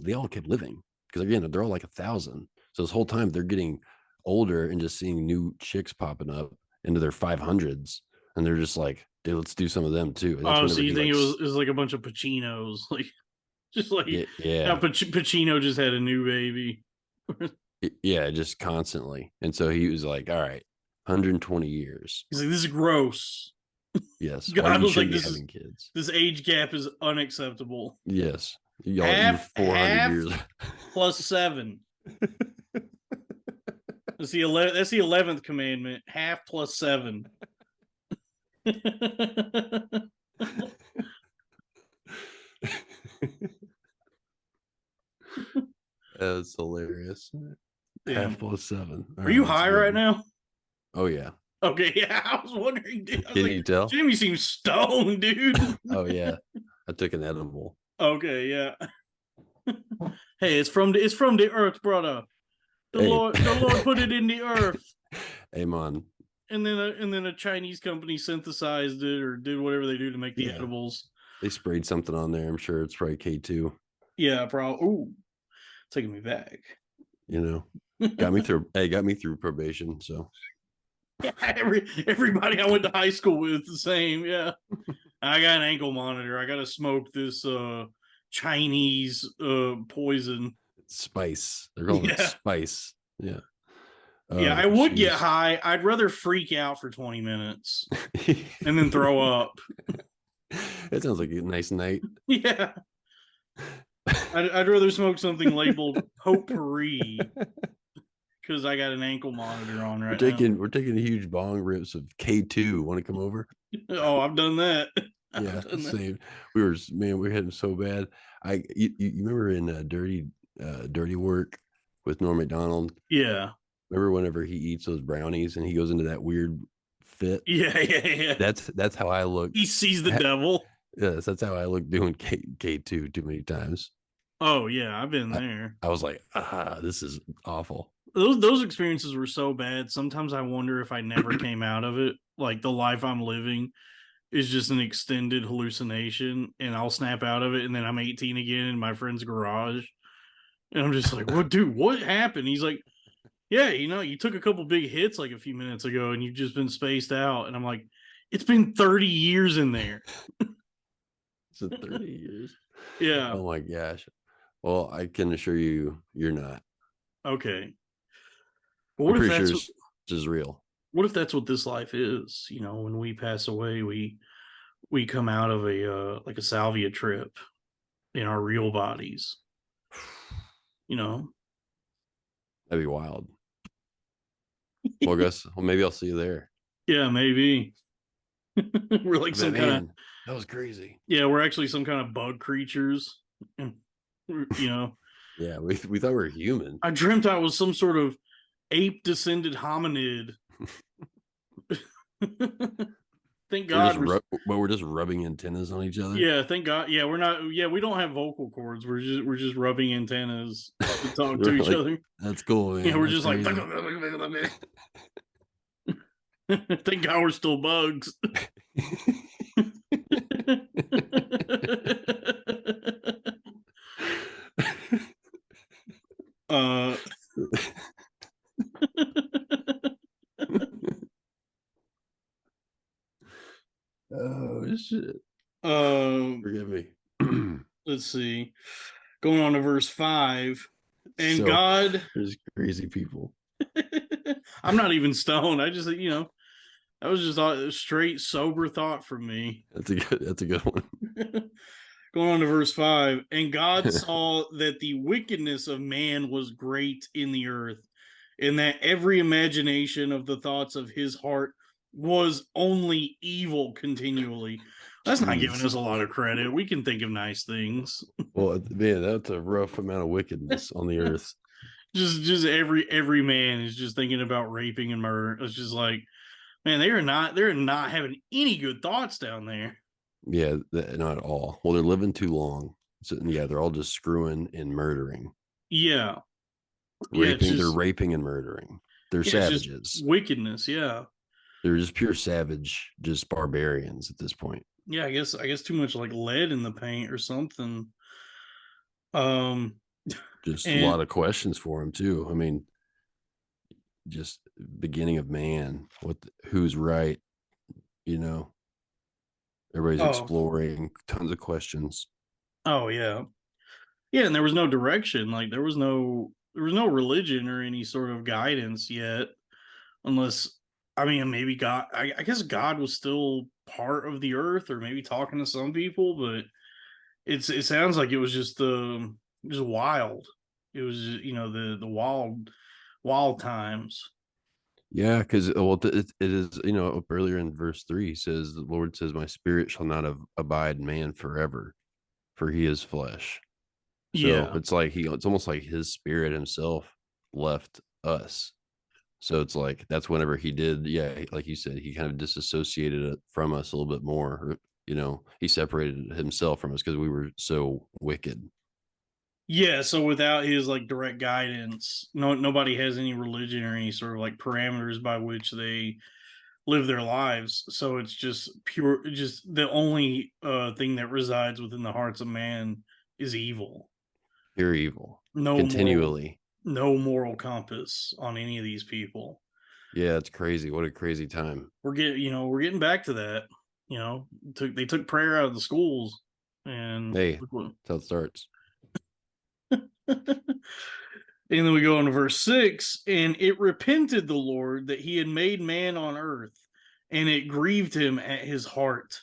they all kept living, because again, they're all like 1,000. So this whole time they're getting older and just seeing new chicks popping up into their 500s, and they're just like, dude, let's do some of them too. oh, so you think it was like a bunch of Pacinos, like just like yeah. Pacino just had a new baby. Yeah, just constantly. And so he was like, all right, 120 years. He's like, this is gross. Yes. God was like, kids. This age gap is unacceptable. Yes. Half 400 years plus 7. That's the 11th commandment. Half plus 7. That's hilarious. Damn. Half plus 7. Are you high right now? Oh yeah. Okay, yeah. I was wondering, dude. Can you tell? Jimmy seems stoned, dude. Oh yeah. I took an edible. Okay, yeah. Hey, it's from the earth, brother. The Lord put it in the earth. Hey, man. And then a Chinese company synthesized it or did whatever they do to make the edibles. They sprayed something on there. I'm sure it's probably K2. Yeah, probably. Ooh, taking me back. You know, got me through probation. So yeah, everybody I went to high school with the same. Yeah, I got an ankle monitor. I got to smoke this Chinese poison. Spice. They're calling it spice. Yeah. Yeah, I would get high. I'd rather freak out for 20 minutes and then throw up. It sounds like a nice night. Yeah. I'd rather smoke something labeled potpourri because I got an ankle monitor on right now. We're taking huge bong rips of K2. Want to come over? Oh, I've done that. Yeah, same. We were hitting so bad. You remember in Dirty Dirty Work with Norm Macdonald. Yeah. Remember whenever he eats those brownies and he goes into that weird fit? Yeah. That's how I looked. He sees the devil. Yes, that's how I looked doing K2 too many times. Oh yeah, I've been there. I was like, this is awful. Those experiences were so bad. Sometimes I wonder if I never came out of it. Like the life I'm living is just an extended hallucination, and I'll snap out of it, and then I'm 18 again in my friend's garage, and I'm just like, "What, dude? What happened?" He's like, "Yeah, you took a couple big hits like a few minutes ago, and you've just been spaced out." And I'm like, "It's been 30 years in there." Is it 30 years? Yeah. Oh my gosh. Well, I can assure you, you're not. Okay. But I'm pretty sure this is real. what if that's what this life is? When we pass away, we come out of a like a salvia trip in our real bodies. That'd be wild. Well, Gus, maybe I'll see you there. Yeah, maybe. We're like some kind of that was crazy. Yeah, we're actually some kind of bug creatures. Yeah, we thought we were human. I dreamt I was some sort of ape descended hominid. Thank God we're just rubbing antennas on each other. Yeah, thank God. Yeah, we're not. Yeah, we don't have vocal cords. We're just rubbing antennas to talk to each other. That's cool. Man. Yeah, we're that's just crazy. Thank God we're still bugs. Oh shit. Forgive me. Let's see. Going on to verse 5. And so, God, there's crazy people. I'm not even stoned. I just, that was just a straight sober thought from me. That's a good one. Going on to verse 5. And God saw that the wickedness of man was great in the earth, and that every imagination of the thoughts of his heart was only evil continually. That's not giving us a lot of credit. We can think of nice things. Well, man, that's a rough amount of wickedness on the earth. Just every man is just thinking about raping and murder. It's just like, man, they're not having any good thoughts down there. Yeah, not at all. Well, they're living too long. So yeah, they're all just screwing and murdering. Yeah. Raping, they're raping and murdering. They're savages. Wickedness, yeah. They're just pure savage, just barbarians at this point. Yeah, I guess too much like lead in the paint or something. Just a lot of questions for him too. I mean, just beginning of man, who's right, everybody's exploring, tons of questions. Oh yeah. Yeah, and there was no direction. Like there was no religion or any sort of guidance yet, unless maybe God, I guess God was still part of the earth, or maybe talking to some people, but it sounds like it was just wild. It was the wild times. Yeah, because it is up earlier in verse 3 he says, the Lord says, my spirit shall not abide man forever, for he is flesh. So it's like it's almost like his spirit himself left us. So it's like that's whenever he did, like you said, he kind of disassociated it from us a little bit more. He separated himself from us because we were so wicked. Yeah, so without his like direct guidance, nobody has any religion or any sort of like parameters by which they live their lives. So it's just the only thing that resides within the hearts of man is evil. Pure evil. Continually. No moral compass on any of these people. Yeah, it's crazy. What a crazy time. We're getting back to that. They took prayer out of the schools, and hey, that's how it starts. And then we go on to verse 6, and it repented the Lord that he had made man on earth, and it grieved him at his heart.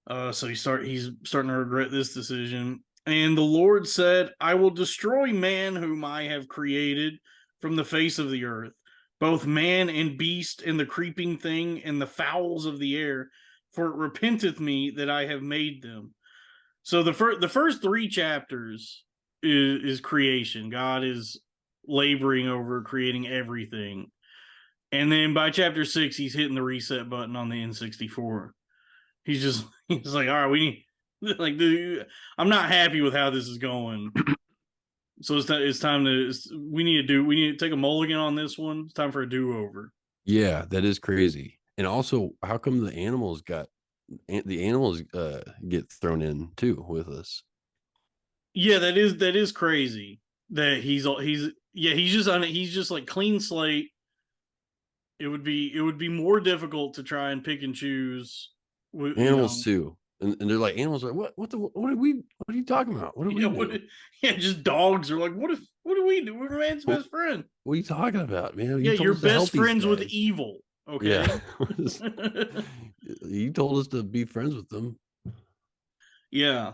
So he's starting to regret this decision. And the Lord said, I will destroy man whom I have created from the face of the earth, both man and beast, and the creeping thing, and the fowls of the air, for it repenteth me that I have made them. So the first 3 chapters is creation. God is laboring over creating everything. And then by chapter 6, he's hitting the reset button on the N64. He's like, all right, we need, like, dude, I'm not happy with how this is going. So it's time to, we need to take a mulligan on this one. It's time for a do-over. Yeah, that is crazy. And also, how come the animals get thrown in too with us? Yeah, that is crazy. That he's just like clean slate. It would be more difficult to try and pick and choose Animals too. And they're like, animals are what are you talking about? What do we do? Just dogs are like, what do we do? We're man's best friend. What are you talking about, man? Yeah, you're best friends with guys. evil. Okay. Yeah. You told us to be friends with them. Yeah.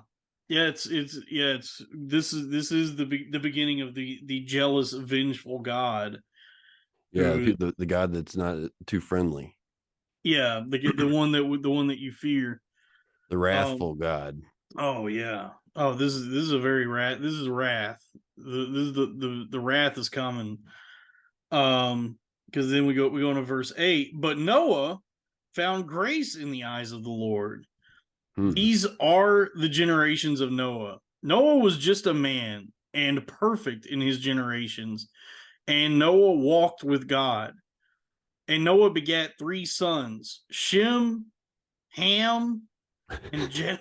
Yeah, it's this is the beginning of the jealous, vengeful God. Yeah, the God that's not too friendly. Yeah, the one that you fear. The wrathful God. Oh yeah. Oh, this is a very wrath. This is wrath. The wrath is coming. Because then we go into verse 8. But Noah found grace in the eyes of the Lord. These are the generations of Noah. Noah was just a man and perfect in his generations, and Noah walked with God. And Noah begat 3 sons: Shem, Ham, and Japheth.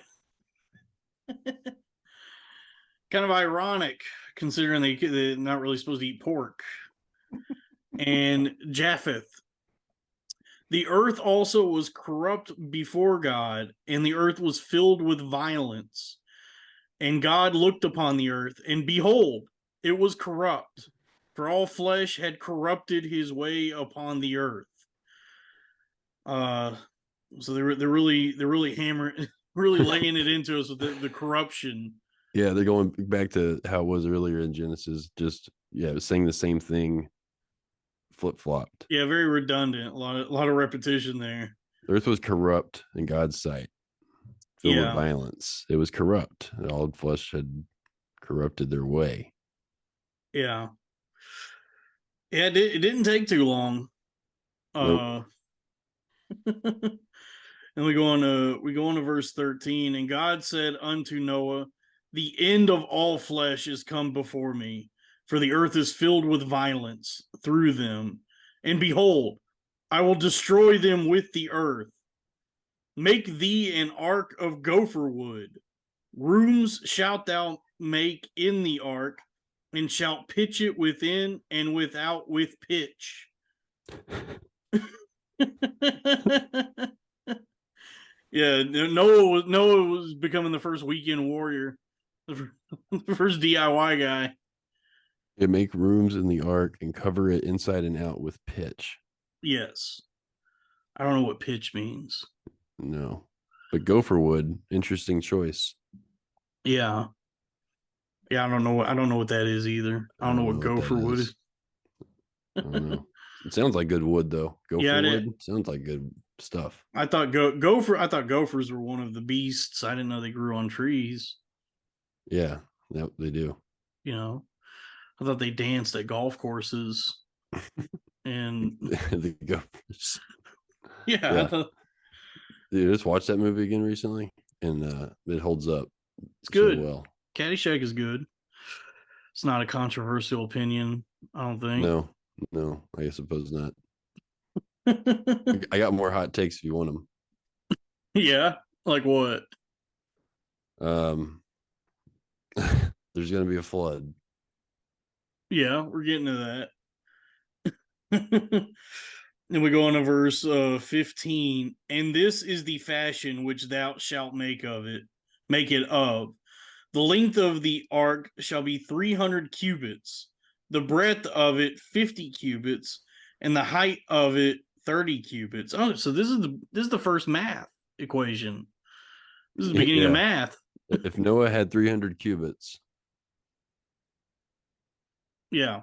Kind of ironic, considering they're not really supposed to eat pork. And Japheth. The earth also was corrupt before God, and the earth was filled with violence. And God looked upon the earth, and behold, it was corrupt, for all flesh had corrupted his way upon the earth. So they're really hammering, really laying it into us with the corruption. Yeah, they're going back to how it was earlier in Genesis, just saying the same thing, flip-flopped. Yeah, very redundant. A lot of repetition there. The earth was corrupt in God's sight, filled with violence. It was corrupt, and all flesh had corrupted their way. Yeah. Yeah, it didn't take too long. Nope. And we go on to verse 13. And God said unto Noah, the end of all flesh is come before me, for the earth is filled with violence through them. And behold, I will destroy them with the earth. Make thee an ark of gopher wood. Rooms shalt thou make in the ark, and shalt pitch it within and without with pitch. Yeah, Noah was becoming the first weekend warrior, the first DIY guy. You make rooms in the ark and cover it inside and out with pitch. Yes, I don't know what pitch means. No, but gopher wood, interesting choice. Yeah, I don't know what that is either. I don't know what gopher wood is. I don't know. It sounds like good wood though. Gopher wood sounds like good stuff. I thought gophers were one of the beasts. I didn't know they grew on trees. Yeah, they do. You know, I thought they danced at golf courses. And the gophers. Yeah. Dude, I just watched that movie again recently, and it holds up. It's good. So well. Caddyshack is good. It's not a controversial opinion, I don't think. No, I suppose not. I got more hot takes if you want them. Yeah, like what? There's gonna be a flood. Yeah, we're getting to that. Then we go on to verse 15. And this is the fashion which thou shalt make it of. The length of the ark shall be 300 cubits, the breadth of it 50 cubits, and the height of it 30 cubits. Oh, so this is the first math equation. This is the beginning of math. If Noah had 300 cubits. Yeah.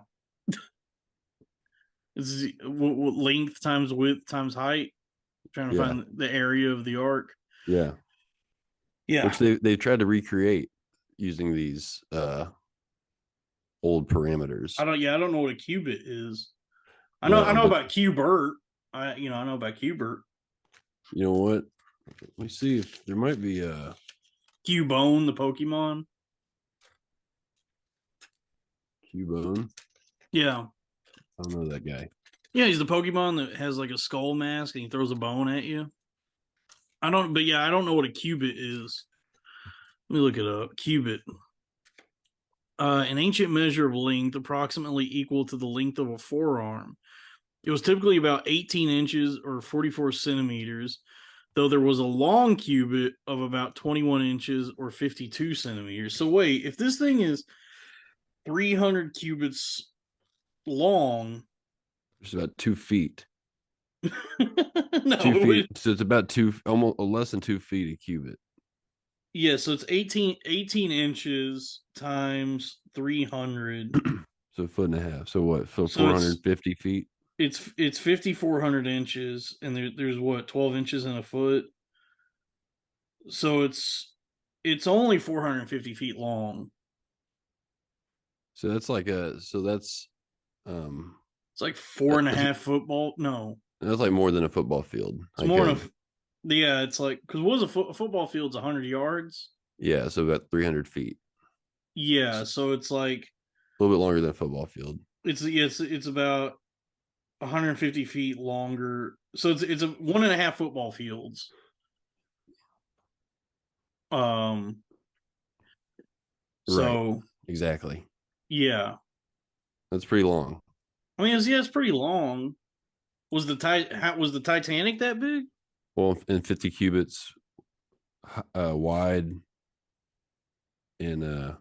This is length times width times height. I'm trying to find the area of the ark. Yeah. Yeah. Which they tried to recreate using these old parameters. I don't know what a cubit is. I No, know but about Cubert. I know about Cubert. you know what? Let me see if there might be a Cubone, the Pokemon. Cubone. Yeah. I don't know that guy. Yeah, he's the Pokemon that has like a skull mask and he throws a bone at you. I don't know what a cubit is. Let me look it up. Cubit. An ancient measure of length approximately equal to the length of a forearm. It was typically about 18 inches or 44 centimeters, though there was a long cubit of about 21 inches or 52 centimeters. So wait, if this thing is 300 cubits long, It's about 2 feet. no, 2 feet. So it's about almost less than 2 feet a cubit. yeah, so it's 18 inches times 300. So a foot and a half. So what? So So 450 feet. It's 5,400 inches, and there's what 12 inches in a foot. So it's only 450 feet long. So that's um It's like four and a half football. No, that's like more than a football field. it's more than yeah. It's like because what is a football field's 100 yards. yeah, so about 300 feet. Yeah, so it's like A little bit longer than a football field. it's about 150 feet longer. So it's a 1.5 football fields. So Right. Exactly. yeah, That's pretty long. I mean it's pretty long. Was the Titanic that big? Well, and 50 cubits wide and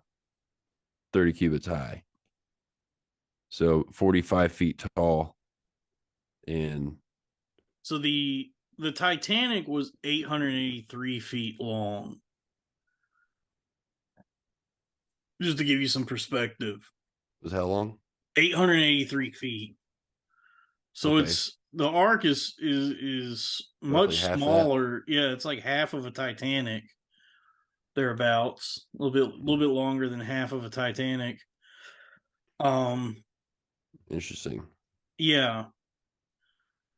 30 cubits high. So 45 feet tall. And So the Titanic was 883 feet long. Just to give you some perspective. was how long? 883 feet. So Okay. it's the arc is Roughly much half smaller. Yeah, it's like half of a Titanic, thereabouts. A little bit longer than half of a Titanic. Interesting. Yeah.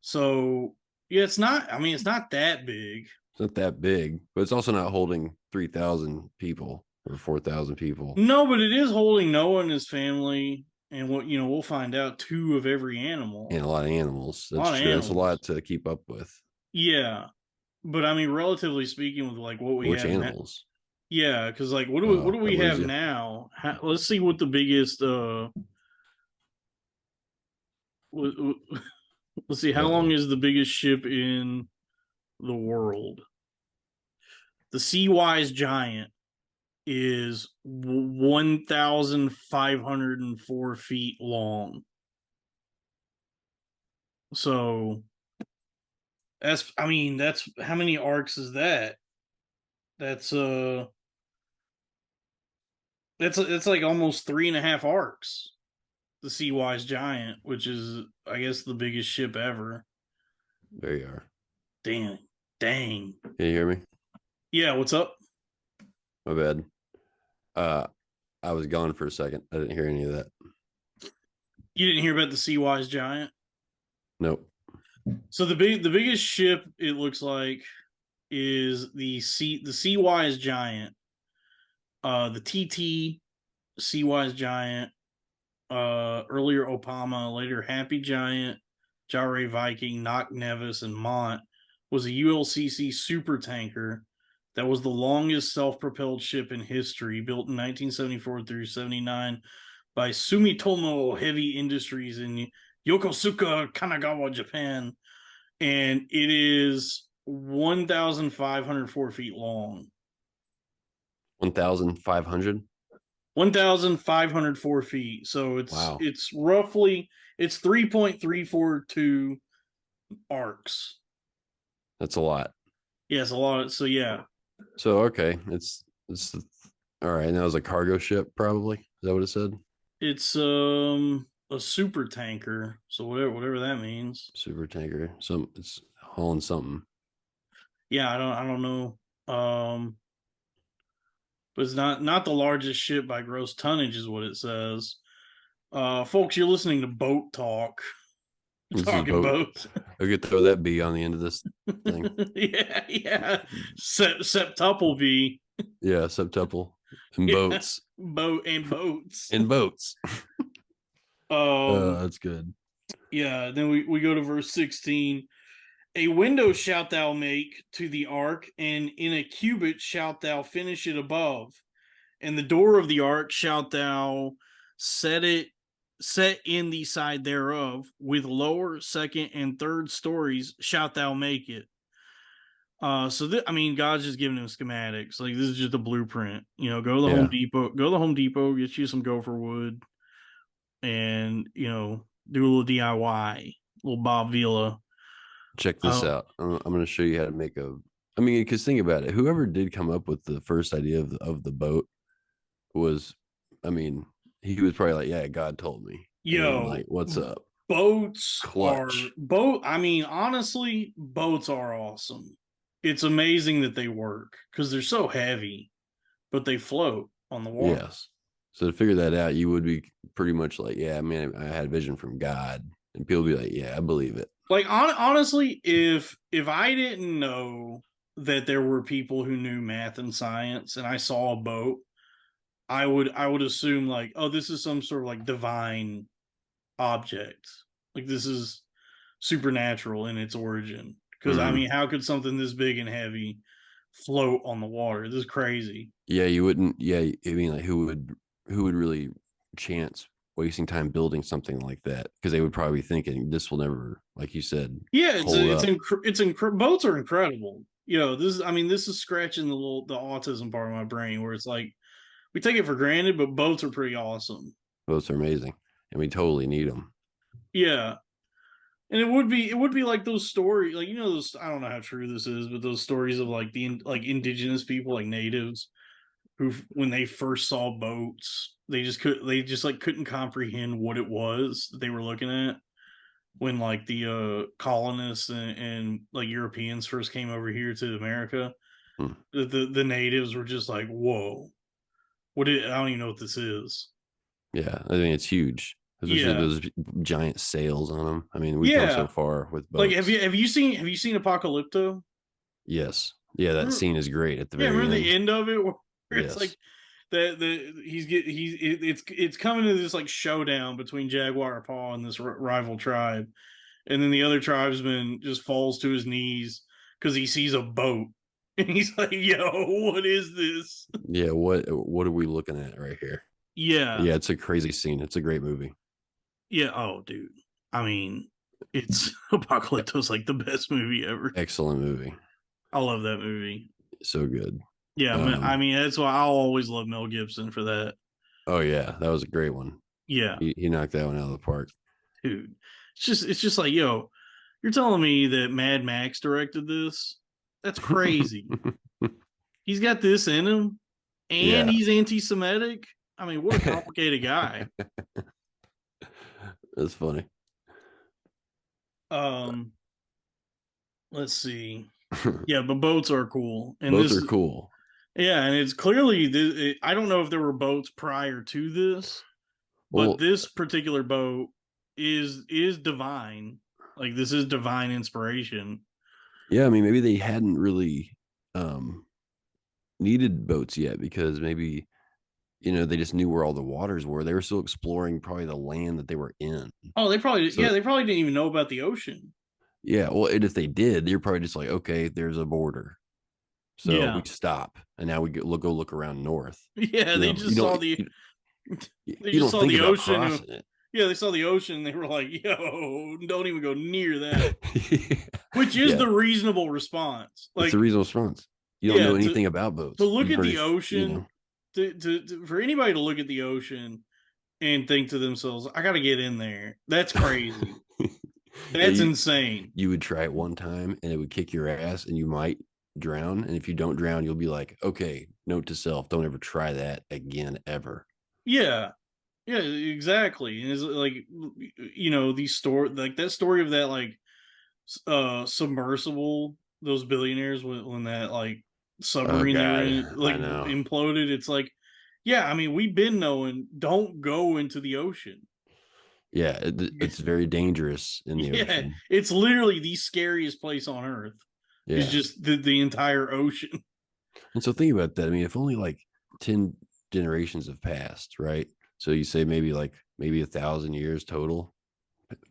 So yeah, it's not. I mean, it's not that big. It's not that big, but it's also not holding 3,000 people or 4,000 people. No, but it is holding Noah and his family, and we'll find out 2 of every animal. And a lot of animals. A That's lot of true. That's a animals. lot to keep up with. Yeah, but I mean, relatively speaking, with like what we Which have animals? yeah, because like what do I we lose have you. now? Let's see what the biggest. Let's see how long is the biggest ship in the world. The Seawise Giant is 1,504 feet long. So that's how many arcs is that? That's it's like almost 3.5 arcs. The Seawise Giant, which is I guess the biggest ship ever. There you are. Dang. Can you hear me? Yeah, what's up? My bad. I was gone for a second. I didn't hear any of that. You didn't hear about the Seawise Giant? Nope. So the biggest ship it looks like is the Seawise Giant. The TT Seawise Giant, earlier Opama, later Happy Giant, Jare Viking, Knock Nevis, and Mont was a ULCC super tanker that was the longest self-propelled ship in history, built in 1974 through 79 by Sumitomo Heavy Industries in Yokosuka, Kanagawa, Japan, and it is 1,504 feet long. 1,500? 1,504 feet. So it's roughly 3.342 arcs. That's a lot. Yes, a lot. So yeah. So okay, it's all right. And that was a cargo ship, probably. Is that what it said? It's a super tanker. So whatever that means. Super tanker. It's hauling something. Yeah, I don't know. But it's not the largest ship by gross tonnage, is what it says. Folks, you're listening to Boat Talk. This is Talking boat. boats. I could throw that B on the end of this thing. Yeah. Septuple V. Yeah, septuple and boats Boat and boats. and boats. Um, That's good. yeah, then we go to verse 16. A window shalt thou make to the ark, and in a cubit shalt thou finish it above. And the door of the ark shalt thou set in the side thereof, with lower, second, and third stories shalt thou make it. God's just giving him schematics. Like, this is just a blueprint. Go to the Home Depot. Go to the Home Depot, get you some gopher wood, and do a little DIY, little Bob Vila. Check this out. I'm going to show you how to make because think about it. Whoever did come up with the first idea of the boat was, he was probably like, yeah, God told me. Yo, what's up? Boats Clutch. Honestly, boats are awesome. It's amazing that they work because they're so heavy, but they float on the water. Yes. So to figure that out, you would be pretty much like, yeah, I had vision from God, and people be like, yeah, I believe it. Like, honestly, if I didn't know that there were people who knew math and science, and I saw a boat, I would assume like, oh, this is some sort of like divine object. Like, this is supernatural in its origin. Because how could something this big and heavy float on the water? This is crazy. Yeah, you wouldn't. Yeah, like who would really chance wasting time building something like that? Because they would probably be thinking this will never, like you said. Yeah, boats are incredible. This is scratching the autism part of my brain where it's like we take it for granted, but boats are pretty awesome. Boats are amazing, and we totally need them. Yeah. And it would be like those stories, like, those, I don't know how true this is, but those stories of like indigenous people, like natives, who when they first saw boats, they just couldn't comprehend what it was that they were looking at when like the colonists and like Europeans first came over here to America. The natives were just like, whoa, I don't even know what this is. Yeah, I think it's huge. Especially those giant sails on them. We've come so far with boats. Like, have you seen Apocalypto? Yes. Yeah, that scene is great at the very remember end. The end of it where it's like it's coming to this like showdown between Jaguar Paw and this rival tribe, and then the other tribesman just falls to his knees because he sees a boat, and he's like, "Yo, what is this?" Yeah, what are we looking at right here? Yeah, it's a crazy scene. It's a great movie. Yeah. Oh, dude. It's Apocalypto's like the best movie ever. Excellent movie. I love that movie. So good. Yeah, that's why I'll always love Mel Gibson for that. Oh yeah, that was a great one. Yeah, he knocked that one out of the park, dude. It's just like, yo, you're telling me that Mad Max directed this? That's crazy. He's got this in him, and he's anti-Semitic. What a complicated guy. That's funny. Let's see. Yeah, but boats are cool. And boats are cool. Yeah, and it's clearly I don't know if there were boats prior to this, but this particular boat is divine. Like, this is divine inspiration. Yeah, maybe they hadn't really needed boats yet because maybe they just knew where all the waters were. They were still exploring probably the land that they were in. Oh, they probably didn't even know about the ocean. Yeah, well, and if they did, they're probably just like, okay, there's a border, so we stop, and now we go look around north. Yeah, they just saw the ocean. Yeah, they saw the ocean. And they were like, "Yo, don't even go near that." Which is the reasonable response. Like, it's a reasonable response. You don't know anything about boats. To look at the ocean, for anybody to look at the ocean and think to themselves, "I got to get in there." That's crazy. That's insane. You would try it one time, and it would kick your ass, and you might drown. And if you don't drown, you'll be like, "Okay, note to self: don't ever try that again, ever." Yeah. Yeah, exactly. And it's like, these like that story of that, like, submersible, those billionaires when that like submarine imploded. It's like, yeah, we've been knowing, don't go into the ocean. Yeah, it's very dangerous in the Yeah, ocean. it's literally the scariest place on Earth. Is Yeah. just the entire ocean. And so think about that. I mean, if only like 10 generations have passed, right? So you say maybe 1,000 years total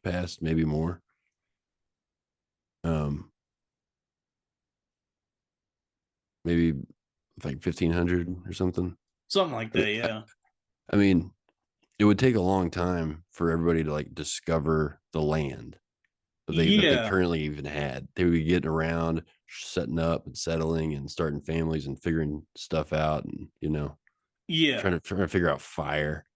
passed, maybe more. Um, maybe like 1,500 or something. Something like I mean, that, yeah. I mean, it would take a long time for everybody to like discover the land that they Yeah. currently even had. They would be getting around, setting up and settling and starting families and figuring stuff out, and Yeah. trying to figure out fire.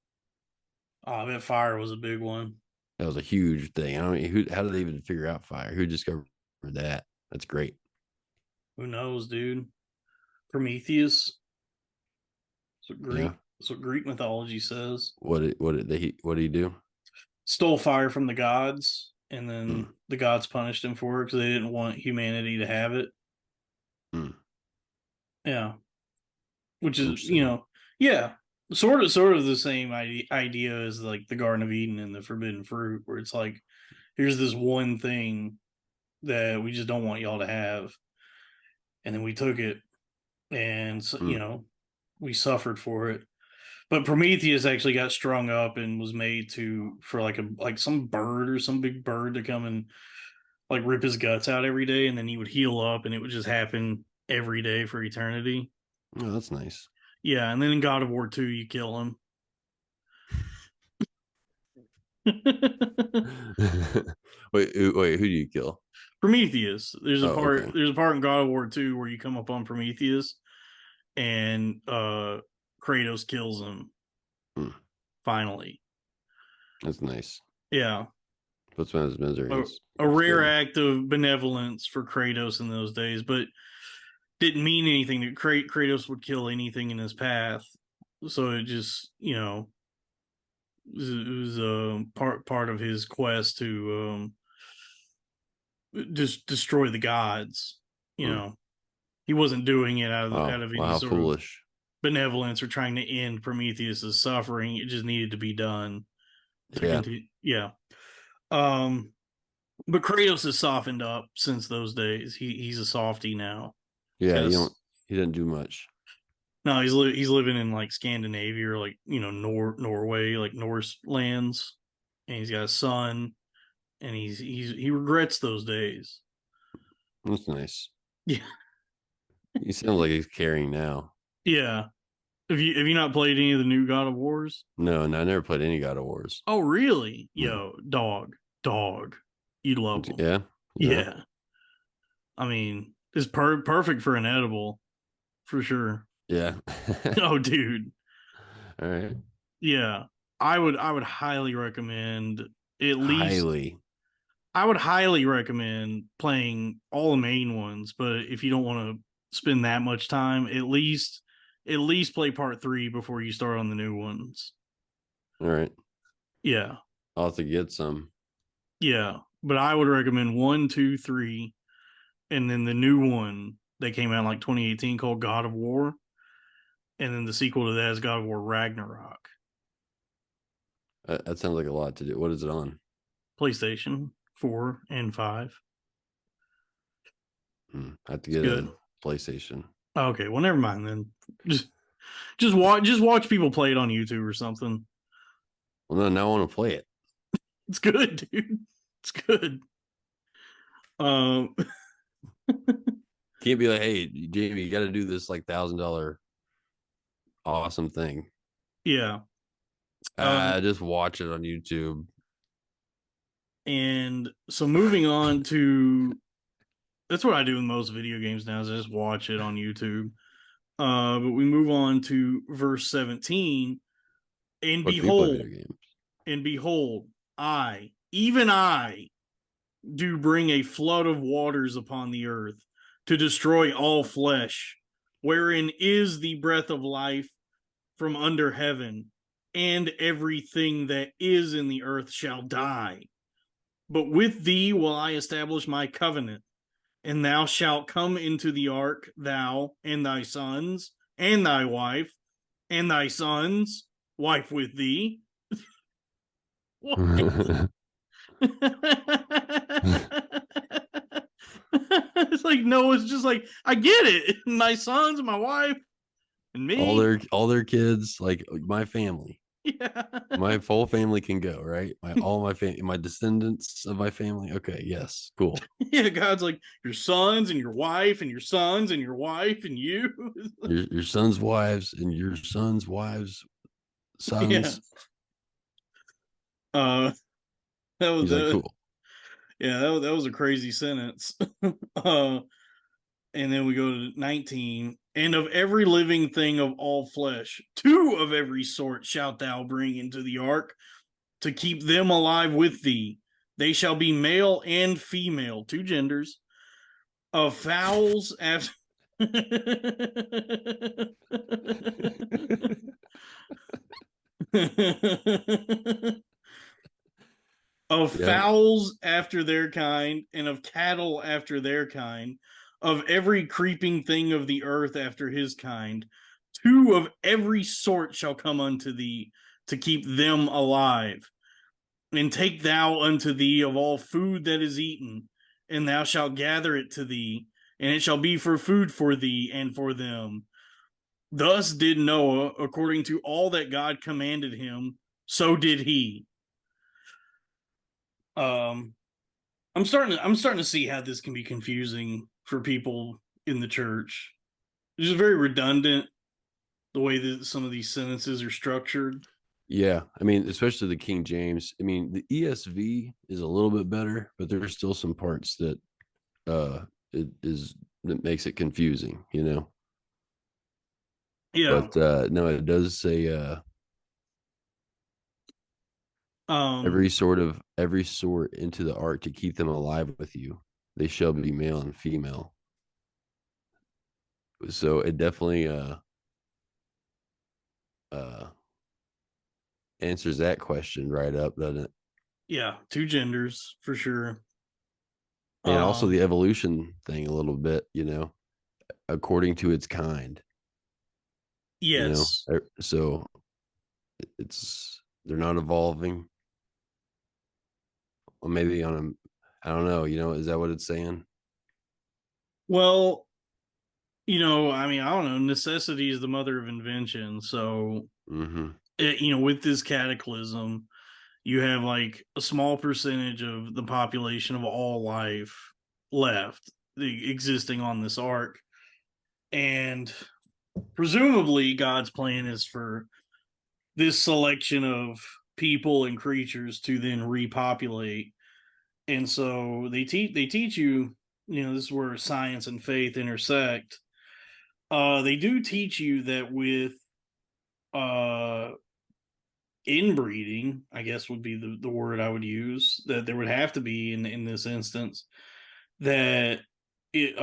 Oh, I bet fire was a big one. That was a huge thing. I don't mean, how did they even figure out fire? Who discovered that? That's great. Who knows, dude? Prometheus. Yeah. That's what Greek mythology says. What did he do? Stole fire from the gods, and Hmm. then the gods punished him for it because they didn't want humanity to have it. Hmm. Yeah. Which is, Interesting. yeah. Sort of the same idea as like the Garden of Eden and the forbidden fruit, where it's like, here's this one thing that we just don't want y'all to have. And then we took it, and Hmm. we suffered for it. But Prometheus actually got strung up and was made for like some bird or some big bird to come and like rip his guts out every day, and then he would heal up, and it would just happen every day for eternity. Oh, that's nice. Yeah, and then in God of War 2, you kill him. Wait, who do you kill? Prometheus. Oh, okay. There's a part in God of War 2 where you come up on Prometheus, and Kratos kills him Hmm. finally. That's nice. Yeah. Puts him out of his misery. A, a That's rare good. act of benevolence for Kratos in those days, but didn't mean anything. That Kratos would kill anything in his path, so it just it was part of his quest to just destroy the gods. You Hmm. know, he wasn't doing it out Wow, of wow, any how sort of foolish. benevolence or trying to end Prometheus's suffering. It just needed to be done to Yeah, continue. Yeah. Um, but Kratos has softened up since those days. He's a softie now. yeah. Yes. He didn't do much. No, he's living in like Scandinavia or like Norway, like Norse lands, and he's got a son, and he regrets those days. That's nice. Yeah, He sounds like he's caring now. yeah. Have you not played any of the new God of Wars? No, no, I never played any God of Wars. Oh, really? No. Yo, dog, you love them. Yeah, yeah, Yeah, I mean, it's perfect for an edible for sure. yeah. Oh, dude, All right. yeah. I would highly recommend at least Highly. I would highly recommend playing all the main ones, but if you don't want to spend that much time, at least play part 3 before you start on the new ones. All right. Yeah. I'll have to get some. Yeah. But I would recommend 1, 2, 3, and then the new one that came out in like 2018 called God of War. And then the sequel to that is God of War Ragnarok. That sounds like a lot to do. What is it on? PlayStation 4 and 5. I have to It's get good. a PlayStation. Okay, well never mind then. Just watch people play it on YouTube or something. Well, no, now I want to play it. It's good, dude. It's good. Um, Can't be like, hey, Jamie, you got to do this like $1,000 awesome thing. yeah. Um, Just watch it on YouTube. and so moving on to that's what I do with most video games now is I just watch it on YouTube. But we move on to verse 17, and What do you play behold, video games? I, even I, do bring a flood of waters upon the earth to destroy all flesh, wherein is the breath of life from under heaven, and everything that is in the earth shall die. But with thee will I establish my covenant, and thou shalt come into the ark, thou and thy sons, and thy wife, and thy sons' wife with thee, It's like Noah's just like, I get it. My sons, my wife, and me. all their kids, like my family. Yeah. My whole family can go, right? My descendants of my family. Okay, yes, cool. Yeah, God's like, your sons and your wife and your sons and your wife and you. Your sons' wives and your sons' wives' Yeah. sons. Uh that was He's like, cool. yeah, that was a crazy sentence. And then we go to 19. And of every living thing of all flesh, two of every sort shalt thou bring into the ark to keep them alive with thee. They shall be male and female, two genders, of fowls after. Of Yeah. fowls after their kind, and of cattle after their kind, of every creeping thing of the earth after his kind. Two of every sort shall come unto thee to keep them alive. And take thou unto thee of all food that is eaten, and thou shalt gather it to thee, and it shall be for food for thee and for them. Thus did Noah, according to all that God commanded him, so did he. Um, I'm starting to see how this can be confusing for people in the church. It's just very redundant the way that some of these sentences are structured. Yeah. I mean, especially the King James. I mean, the ESV is a little bit better, but there's still some parts that that makes it confusing, you know. Yeah. But no, it does say Um every sort into the ark to keep them alive with you. They shall be male and female. So it definitely uh answers that question right up, doesn't it? yeah, two genders for sure. And also Um the evolution thing a little bit, you know, according to its kind, you know. yes. So it's they're not evolving. Or maybe on a I don't know, you know, is that what it's saying? Well, I mean, I don't know, necessity is the mother of invention. So, Mm-hmm. with this cataclysm, you have like a small percentage of the population of all life left existing on this ark. And presumably, God's plan is for this selection of people and creatures to then repopulate. And so they teach you, this is where science and faith intersect. They do teach you that with uh inbreeding, I guess would be the word I would use, that there would have to be in this instance, that it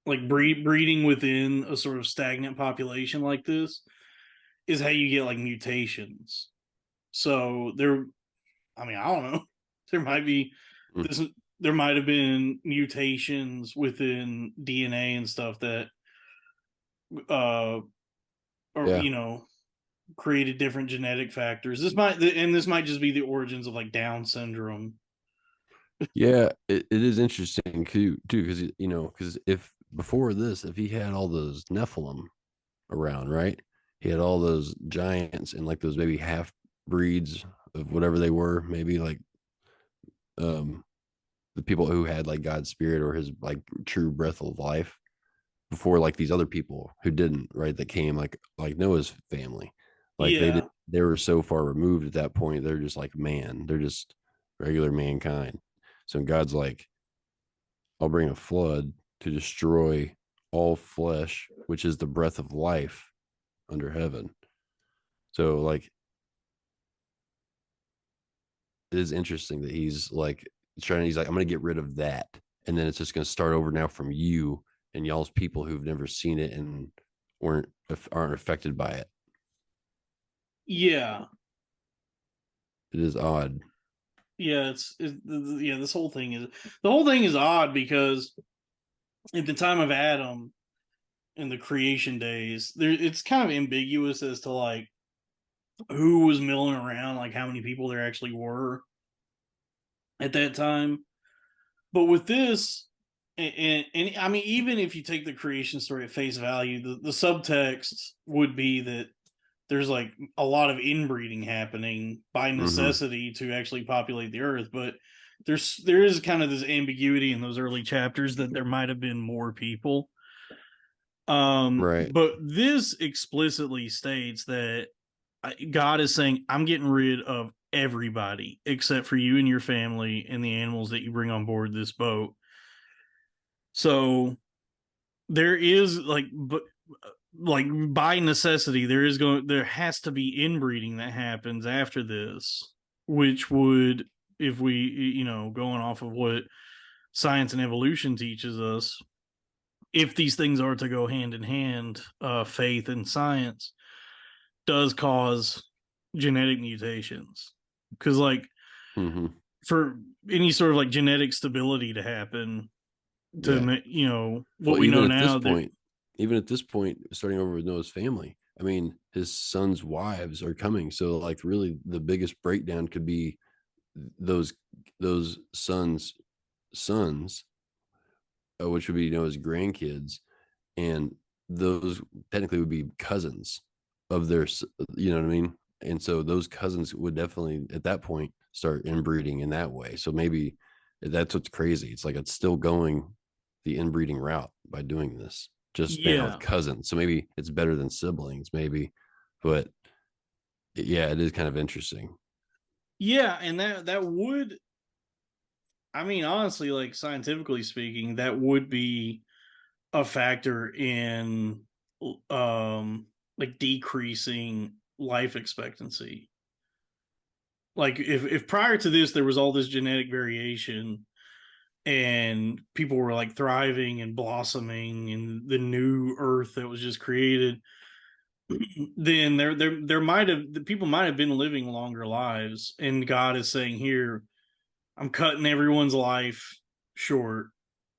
like breeding within a sort of stagnant population like this is how you get like mutations. So I mean, I don't know. There might be Mm. this. There might have been mutations within DNA and stuff that, uh, or Yeah. created different genetic factors. This might just be the origins of like Down syndrome. Yeah, it is interesting too, because you know, because if before this, if he had all those Nephilim around, right? He had all those giants and like those maybe half breeds of whatever they were, maybe like um the people who had like God's spirit or his like true breath of life before like these other people who didn't, right? That came like Noah's family. Like Yeah, they were so far removed at that point, they're just like man, they're just regular mankind. So God's like, I'll bring a flood to destroy all flesh, which is the breath of life under heaven. So like it is interesting that he's like he's like, I'm gonna get rid of that. And then it's just gonna start over now from you and y'all's people who've never seen it and aren't affected by it. yeah, It is odd. yeah. Yeah. The whole thing is odd because at the time of Adam in the creation days, it's kind of ambiguous as to like who was milling around, like how many people there actually were at that time. But with this, and I mean, even if you take the creation story at face value, the subtext would be that there's like a lot of inbreeding happening by necessity to actually populate the earth. But there is kind of this ambiguity in those early chapters that there might have been more people. Right. But this explicitly states that God is saying, I'm getting rid of everybody except for you and your family and the animals that you bring on board this boat. So there is like by necessity, there has to be inbreeding that happens after this, which would, if we, going off of what science and evolution teaches us, if these things are to go hand in hand, faith and science does cause genetic mutations. Because like for any sort of like genetic stability to happen, to what we know now, even at this point, starting over with Noah's family, I mean, his son's wives are coming. So like really the biggest breakdown could be those sons, which would be Noah's grandkids, and those technically would be cousins of their, you know what I mean? And so those cousins would definitely at that point start inbreeding in that way. So maybe that's what's crazy. It's like it's still going the inbreeding route by doing this, just now with cousins. So maybe it's better than siblings, maybe, but yeah, it is kind of interesting. Yeah, and that would, I mean, honestly, like scientifically speaking, that would be a factor in like decreasing life expectancy. Like if prior to this there was all this genetic variation and people were like thriving and blossoming in the new earth that was just created, then there might have, the people might have been living longer lives, and God is saying, here, I'm cutting everyone's life short,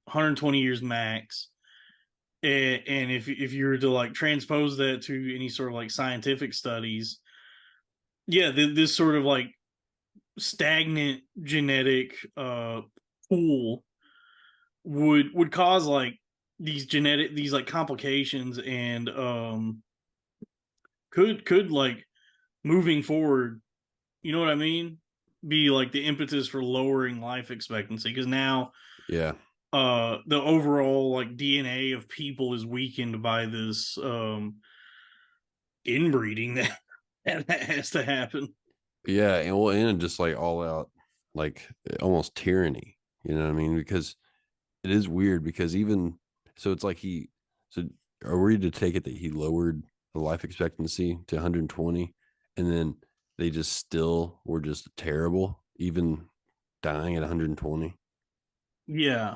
120 years max. And if you were to like transpose that to any sort of like scientific studies, yeah, this sort of like stagnant genetic pool would cause like these like complications, and could like moving forward, you know what I mean, be like the impetus for lowering life expectancy, because now the overall like DNA of people is weakened by this inbreeding that has to happen. Yeah, and well, and just like all out, like almost tyranny. You know what I mean? Because it is weird. Because even so, it's like so are we to take it that he lowered the life expectancy to 120, and then they just still were just terrible, even dying at 120. Yeah.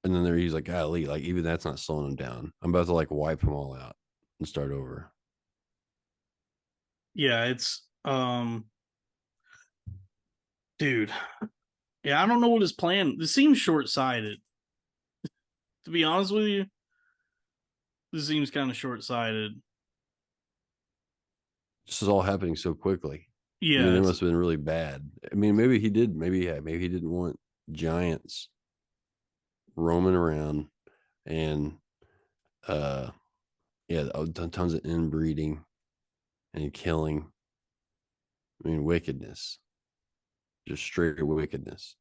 And then he's like, golly, like even that's not slowing him down. I'm about to like wipe them all out and start over. Yeah, it's dude. Yeah, I don't know what his plan. This seems short-sighted. To be honest with you, this seems kind of short-sighted. This is all happening so quickly. Yeah, I mean, it must have been really bad. I mean, maybe he did. Maybe he didn't want giants roaming around and yeah, tons of inbreeding and killing. I mean, wickedness, just straight wickedness.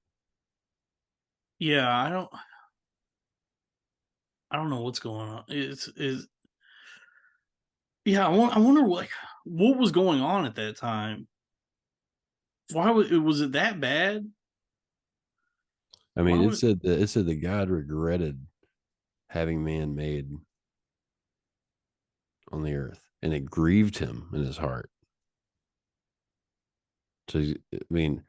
Yeah, I don't know what's going on. Is Yeah, I wonder like what was going on at that time. Why was it that bad? I Why mean, would it said that God regretted having man made on the earth, and it grieved him in his heart. So, I mean,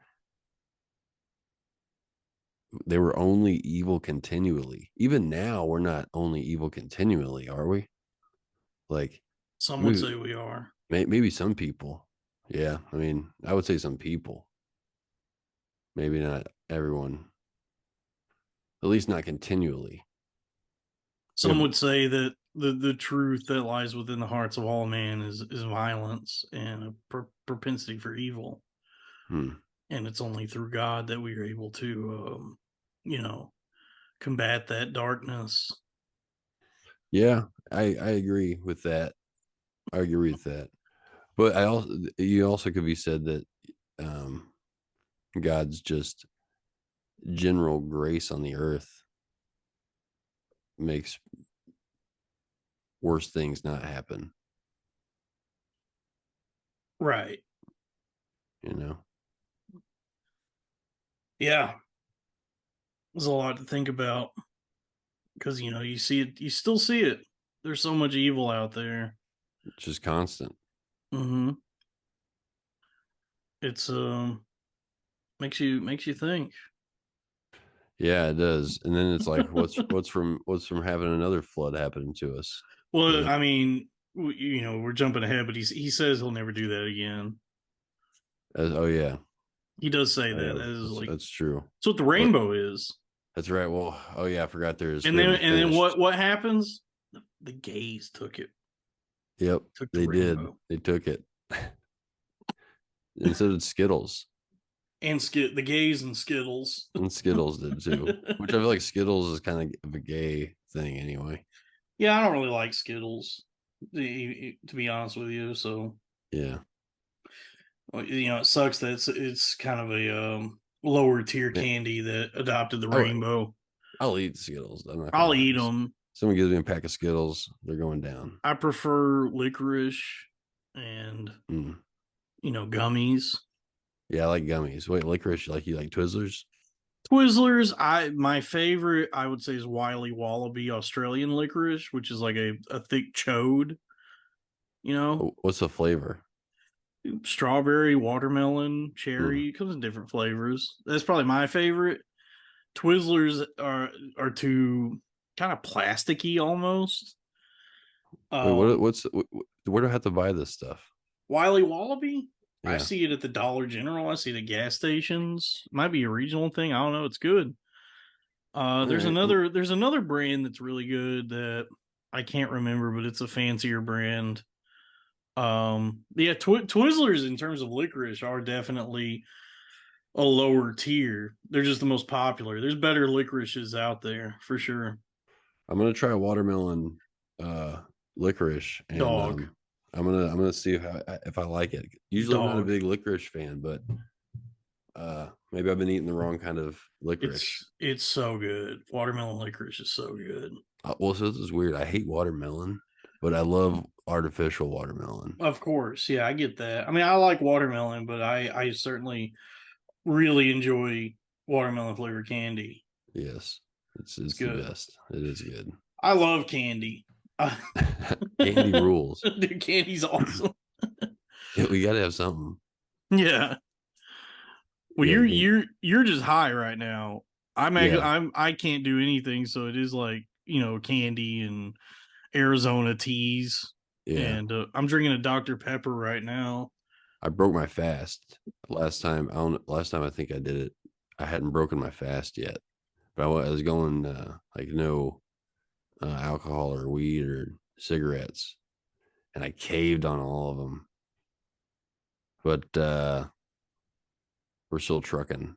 they were only evil continually. Even now, we're not only evil continually, are we? Like, some would maybe, say we are? maybe some people. Yeah, I mean, I would say some people. Maybe not everyone. At least not continually. Some would say that the truth that lies within the hearts of all men is violence and a propensity for evil. And it's only through God that we are able to, combat that darkness. Yeah, I agree with that. I agree with that. But you also could be said that God's just general grace on the earth makes worse things not happen. Right. Yeah. There's a lot to think about because you see it, you still see it. There's so much evil out there. It's just constant. Mm-hmm. It's makes you think. Yeah, it does. And then it's like, what's from having another flood happening to us? Well, I mean, we're jumping ahead, but he says he'll never do that again. Oh yeah, He does say oh, that. yeah. That is like That's true. that's what the rainbow is. That's right. Well, oh yeah, I forgot there's. And then what happens? The gays took it. Yep, Took they did. They took it, and so did Skittles. And the gays and Skittles. And Skittles did too, which I feel like Skittles is kind of a gay thing anyway. Yeah, I don't really like Skittles, to be honest with you. So yeah, it sucks that it's kind of a lower tier candy that adopted the rainbow. I'll eat Skittles. I'll eat them. Someone gives me a pack of Skittles, they're going down. I prefer licorice and gummies. Yeah, I like gummies. Wait, licorice? You like Twizzlers? Twizzlers, my favorite, I would say, is Wiley Wallaby Australian licorice, which is like a thick chode. What's the flavor? Strawberry, watermelon, cherry. It comes in different flavors. That's probably my favorite. Twizzlers are too kind of plasticky almost. Wait, where do I have to buy this stuff? Wiley Wallaby? Yeah. I see it at the Dollar General. I see it at gas stations. Might be a regional thing. I don't know. It's good. There's another brand that's really good that I can't remember, but it's a fancier brand. Twizzlers in terms of licorice are definitely a lower tier. They're just the most popular. There's better licorices out there for sure. I'm gonna try watermelon licorice and I'm gonna see if I like it. Usually I'm not a big licorice fan, but maybe I've been eating the wrong kind of licorice. It's so good. Watermelon licorice is so good. Well, so this is weird. I hate watermelon, but I love artificial watermelon. Of course, yeah, I get that. I mean, I like watermelon, but I certainly really enjoy watermelon flavored candy. Yes, it's the best. It is good. I love candy. Candy rules. Dude, candy's awesome. Yeah, we gotta have something. Yeah. Well, you're just high right now. I can't do anything, so it is like candy and Arizona teas. Yeah. And I'm drinking a Dr. Pepper right now. I broke my fast last time. Last time I think I did it. I hadn't broken my fast yet, but I was going like no alcohol or weed or cigarettes, and I caved on all of them. But we're still trucking.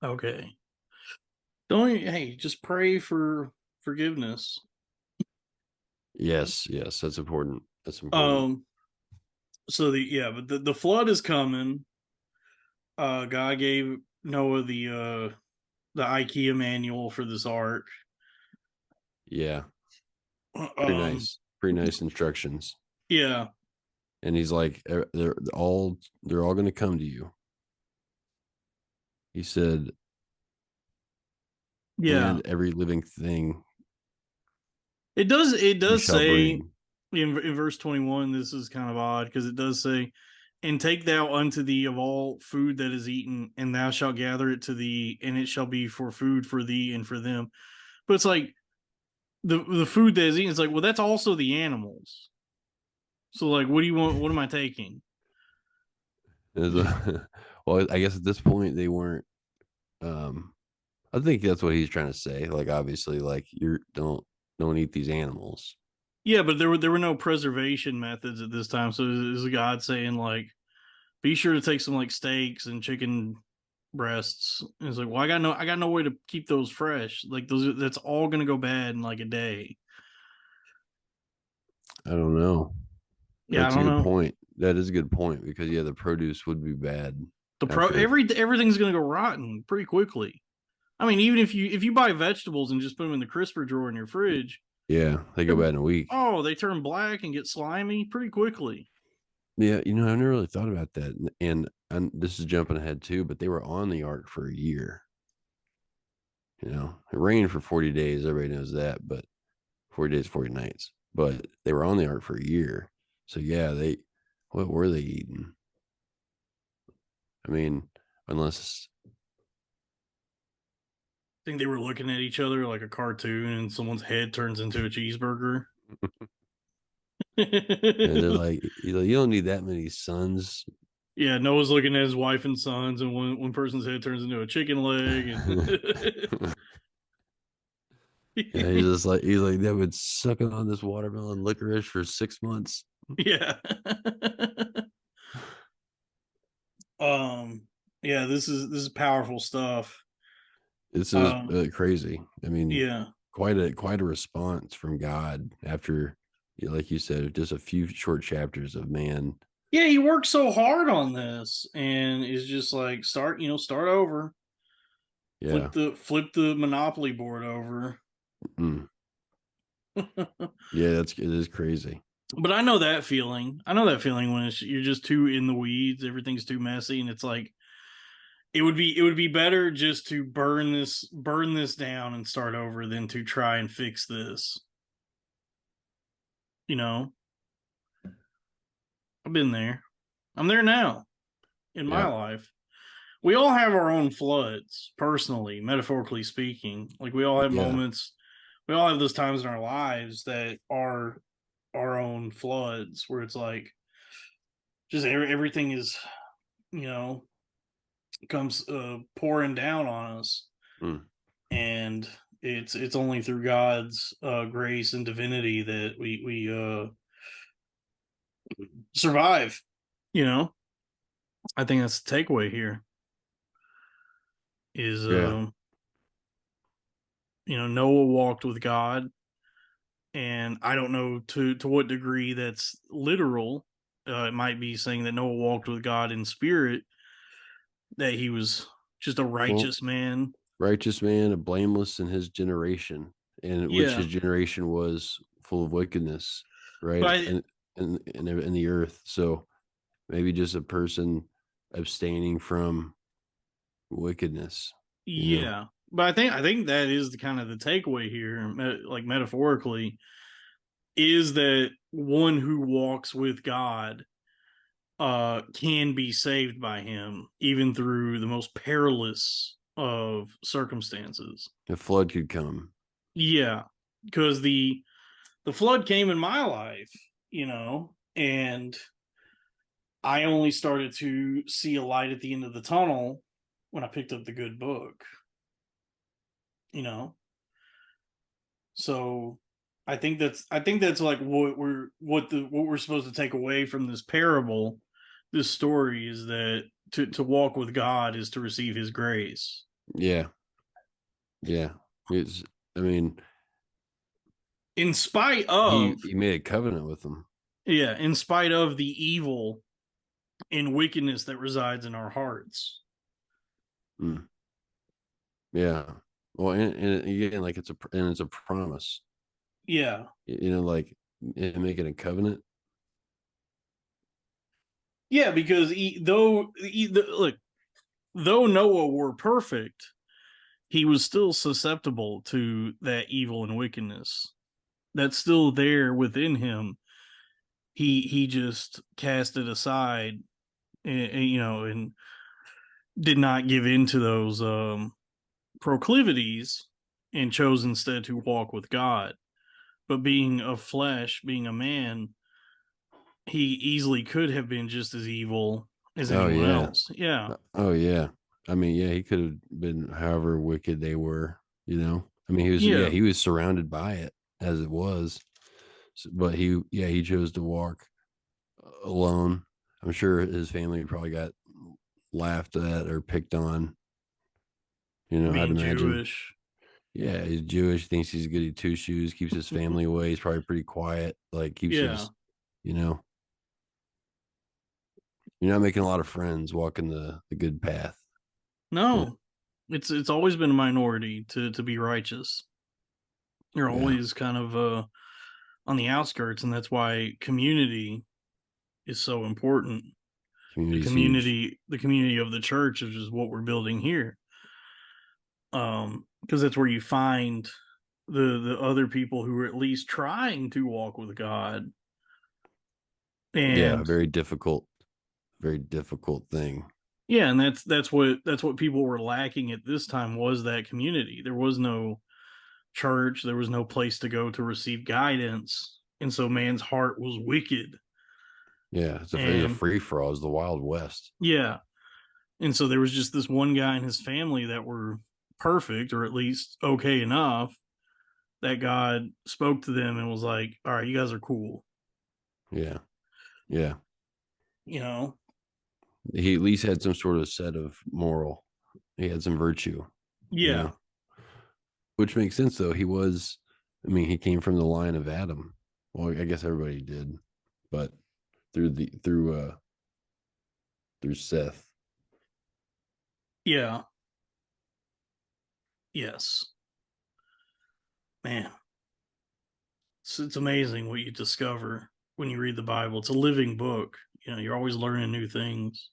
Okay. Just pray for forgiveness. Yes, that's important. That's important. So the flood is coming. God gave Noah the IKEA manual for this ark. Yeah. Pretty nice instructions. Yeah. And he's like, they're all going to come to you. He said, yeah, and every living thing. It does say in verse 21, this is kind of odd because it does say, and take thou unto thee of all food that is eaten, and thou shalt gather it to thee, and it shall be for food for thee and for them. But it's like the food that is eaten, it's like, well, that's also the animals. So like, what do you want? What am I taking? Well, I guess at this point they weren't. I think that's what he's trying to say. Like, obviously, like don't eat these animals. Yeah, but there were no preservation methods at this time. So is God saying like, be sure to take some like steaks and chicken breasts? And it's like, well, I got no way to keep those fresh. Like that's all gonna go bad in like a day. I don't know. Yeah, I That's a don't good know. point. That is a good point because yeah, the produce would be bad after. Everything's gonna go rotten pretty quickly. I mean, even if you buy vegetables and just put them in the crisper drawer in your fridge, Yeah, they go bad in a week. they turn black and get slimy pretty quickly. Yeah, I never really thought about that, and this is jumping ahead too, but they were on the ark for a year. It rained for 40 days. Everybody knows that, but 40 days, 40 nights. But they were on the ark for a year. So yeah, what were they eating? I mean, unless I think they were looking at each other like a cartoon, and someone's head turns into a cheeseburger. and they're like, you don't need that many sons. Yeah, Noah's looking at his wife and sons, and one person's head turns into a chicken leg. And Yeah, he's like they've been sucking on this watermelon licorice for 6 months. Yeah. Yeah, this is powerful stuff. This is crazy. I mean, Yeah. quite a response from God after, like you said, just a few short chapters of man. Yeah, he worked so hard on this and is just like start over. Yeah. Flip the monopoly board over. Mm. Yeah, it is crazy. But I know that feeling. I know that feeling when you're just too in the weeds, everything's too messy, and it's like it would be better just to burn this down and start over than to try and fix this. I've been there. I'm there now in my life. We all have our own floods, personally, metaphorically speaking. Like we all have moments, we all have those times in our lives that are our own floods where it's like just everything is, comes pouring down on us. And it's only through God's grace and divinity that we survive. I think that's the takeaway here. Is Noah walked with God, and I don't know to what degree that's literal. It might be saying that Noah walked with God in spirit, that he was just a righteous man. Righteous man, a blameless in his generation, and which his generation was full of wickedness, right? In the earth. So maybe just a person abstaining from wickedness. Yeah. But I think that is the kind of the takeaway here, like metaphorically, is that one who walks with God can be saved by him even through the most perilous of circumstances. A flood could come. Yeah, because the flood came in my life, and I only started to see a light at the end of the tunnel when I picked up the good book. So I think that's like what we're supposed to take away from this parable, this story, is that to walk with God is to receive his grace. Yeah. I mean, in spite of he made a covenant with them. Yeah, in spite of the evil and wickedness that resides in our hearts. Yeah. Well, and again, like it's a promise. Yeah. Like making a covenant. Yeah, because though Noah were perfect, he was still susceptible to that evil and wickedness. That's still there within him. He just cast it aside, and did not give in to those proclivities, and chose instead to walk with God. But being of flesh, being a man, he easily could have been just as evil as anyone else. Yeah. Oh yeah. I mean, yeah, he could have been however wicked they were. I mean, he was surrounded by it as it was. But he chose to walk alone. I'm sure his family probably got laughed at or picked on. I'd Being imagine. Jewish. Yeah, he's Jewish, thinks he's goody two shoes, keeps his family away. He's probably pretty quiet, like keeps Yeah. his, you know, you're not making a lot of friends walking the good path. No, it's always been a minority to be righteous. You're Yeah, always kind of on the outskirts, and that's why community is so important. community's huge. The community of the church is just what we're building here. Because that's where you find the other people who are at least trying to walk with God. Yeah, And very difficult thing. yeah, and that's what people were lacking at this time was that community. There was no church, there was no place to go to receive guidance, and so man's heart was wicked. Yeah, it's a And free for all. It's the Wild West. yeah, and so there was just this one guy and his family that were perfect, or at least okay enough, that God spoke to them and was like, "All right, you guys are cool." Yeah, yeah. You know? He at least had some sort of set of moral. He had some virtue. You Yeah, know, which makes sense though. He came from the line of Adam. Well, I guess everybody did, but through Seth. yeah, yes, man. It's amazing what you discover when you read the Bible. It's a living book. You're always learning new things.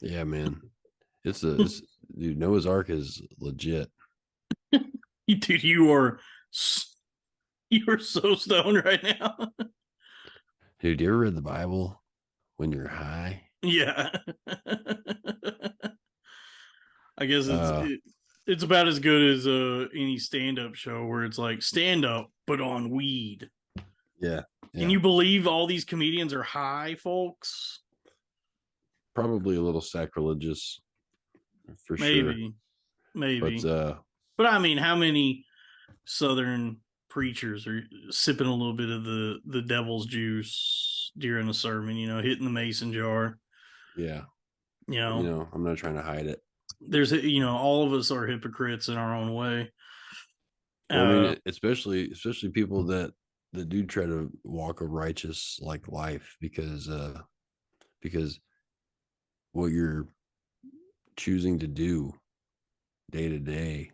Yeah, man. Dude, Noah's Ark is legit. Dude, you are so stoned right now. Dude, you ever read the Bible when you're high? Yeah. I guess Uh it's about as good as any stand-up show where it's like stand up but on weed. yeah, Can yeah. you believe all these comedians are high, folks? Probably a little sacrilegious for sure. Maybe. But Maybe. But I mean, how many Southern preachers are sipping a little bit of the devil's juice during a sermon, hitting the mason jar? yeah, You know, I'm not trying to hide it. there's, all of us are hypocrites in our own way. Well, Uh, especially people that do try to walk a righteous like life because what you're choosing to do day to day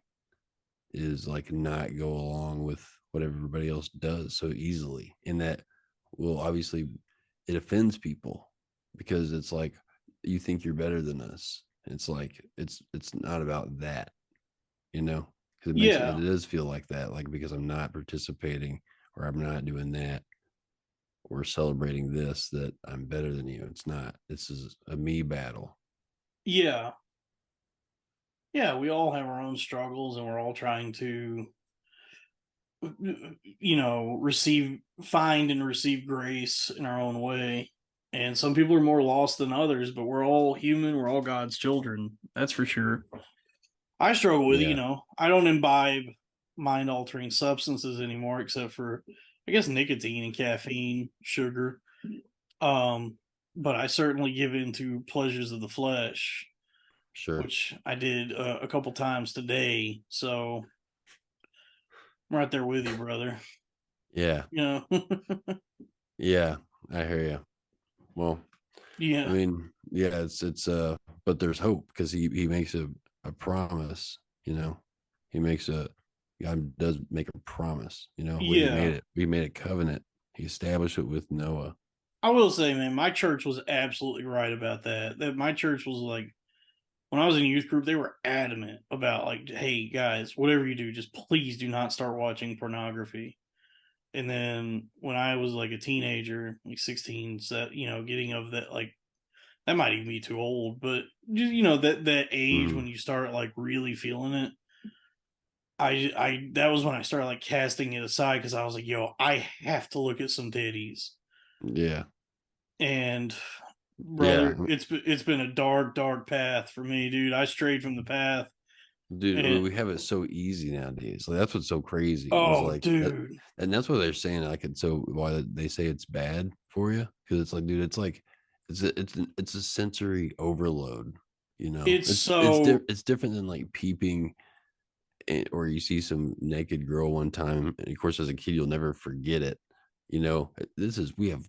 is like not go along with what everybody else does so easily. And that will obviously it offends people because it's like you think you're better than us. It's like it's not about that, because it yeah, does feel like that, like because I'm not participating or I'm not doing that or celebrating this that I'm better than you. It's not. This is a me battle. yeah, yeah. We all have our own struggles, and we're all trying to, find and receive grace in our own way. And some people are more lost than others, but we're all human. We're all God's children. That's for sure. I struggle with it, Yeah. I don't imbibe mind altering substances anymore, except for, I guess, nicotine and caffeine, sugar. But I certainly give in to pleasures of the flesh, Sure. which I did a couple times today. So I'm right there with you, brother. Yeah. You Yeah. I hear you. Well, I yeah, mean, yeah, but there's hope because he makes a promise, he makes God does make a promise, where yeah. he made a covenant. He established it with Noah. I will say, man, my church was absolutely right about that. That my church was like, when I was in youth group, they were adamant about like, hey guys, whatever you do, just please do not start watching pornography. And then when I was like a teenager, like 16, getting of that, like that might even be too old, but just, that age Mm, when you start like really feeling it, I that was when I started like casting it aside because I was like, yo, I have to look at some titties. yeah. And Yeah. brother, it's been a dark path for me, dude. I strayed from the path Dude, And we have it so easy nowadays. Like that's what's so crazy. Is oh, like that, dude, and that's what they're saying. Like it's so why they say it's bad for you because it's like, dude, it's like it's a sensory overload. You know, it's so it's different than like peeping or you see some naked girl one time, and of course, as a kid, you'll never forget it. You know, this is we have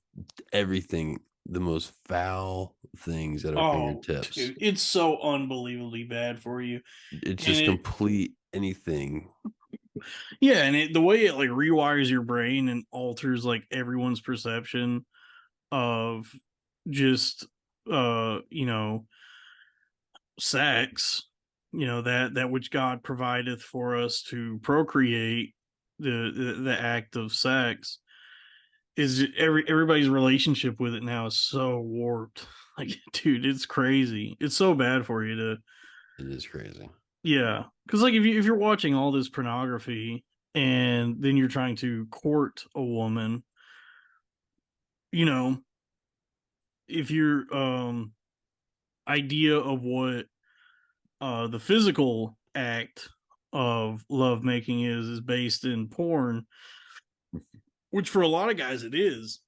everything, the most foul things at our oh, fingertips. dude, it's so unbelievably bad for you. It's And just it complete anything. yeah, and the way it like rewires your brain and alters like everyone's perception of just you know, sex, you know, that which God provideth for us to procreate, the act of sex, is everybody's relationship with it now is so warped. Like, dude, it's crazy. It's so bad for you to It is crazy. yeah, because like if you're watching all this pornography and then you're trying to court a woman, you know, if your idea of what the physical act of love making is based in porn, which for a lot of guys it is.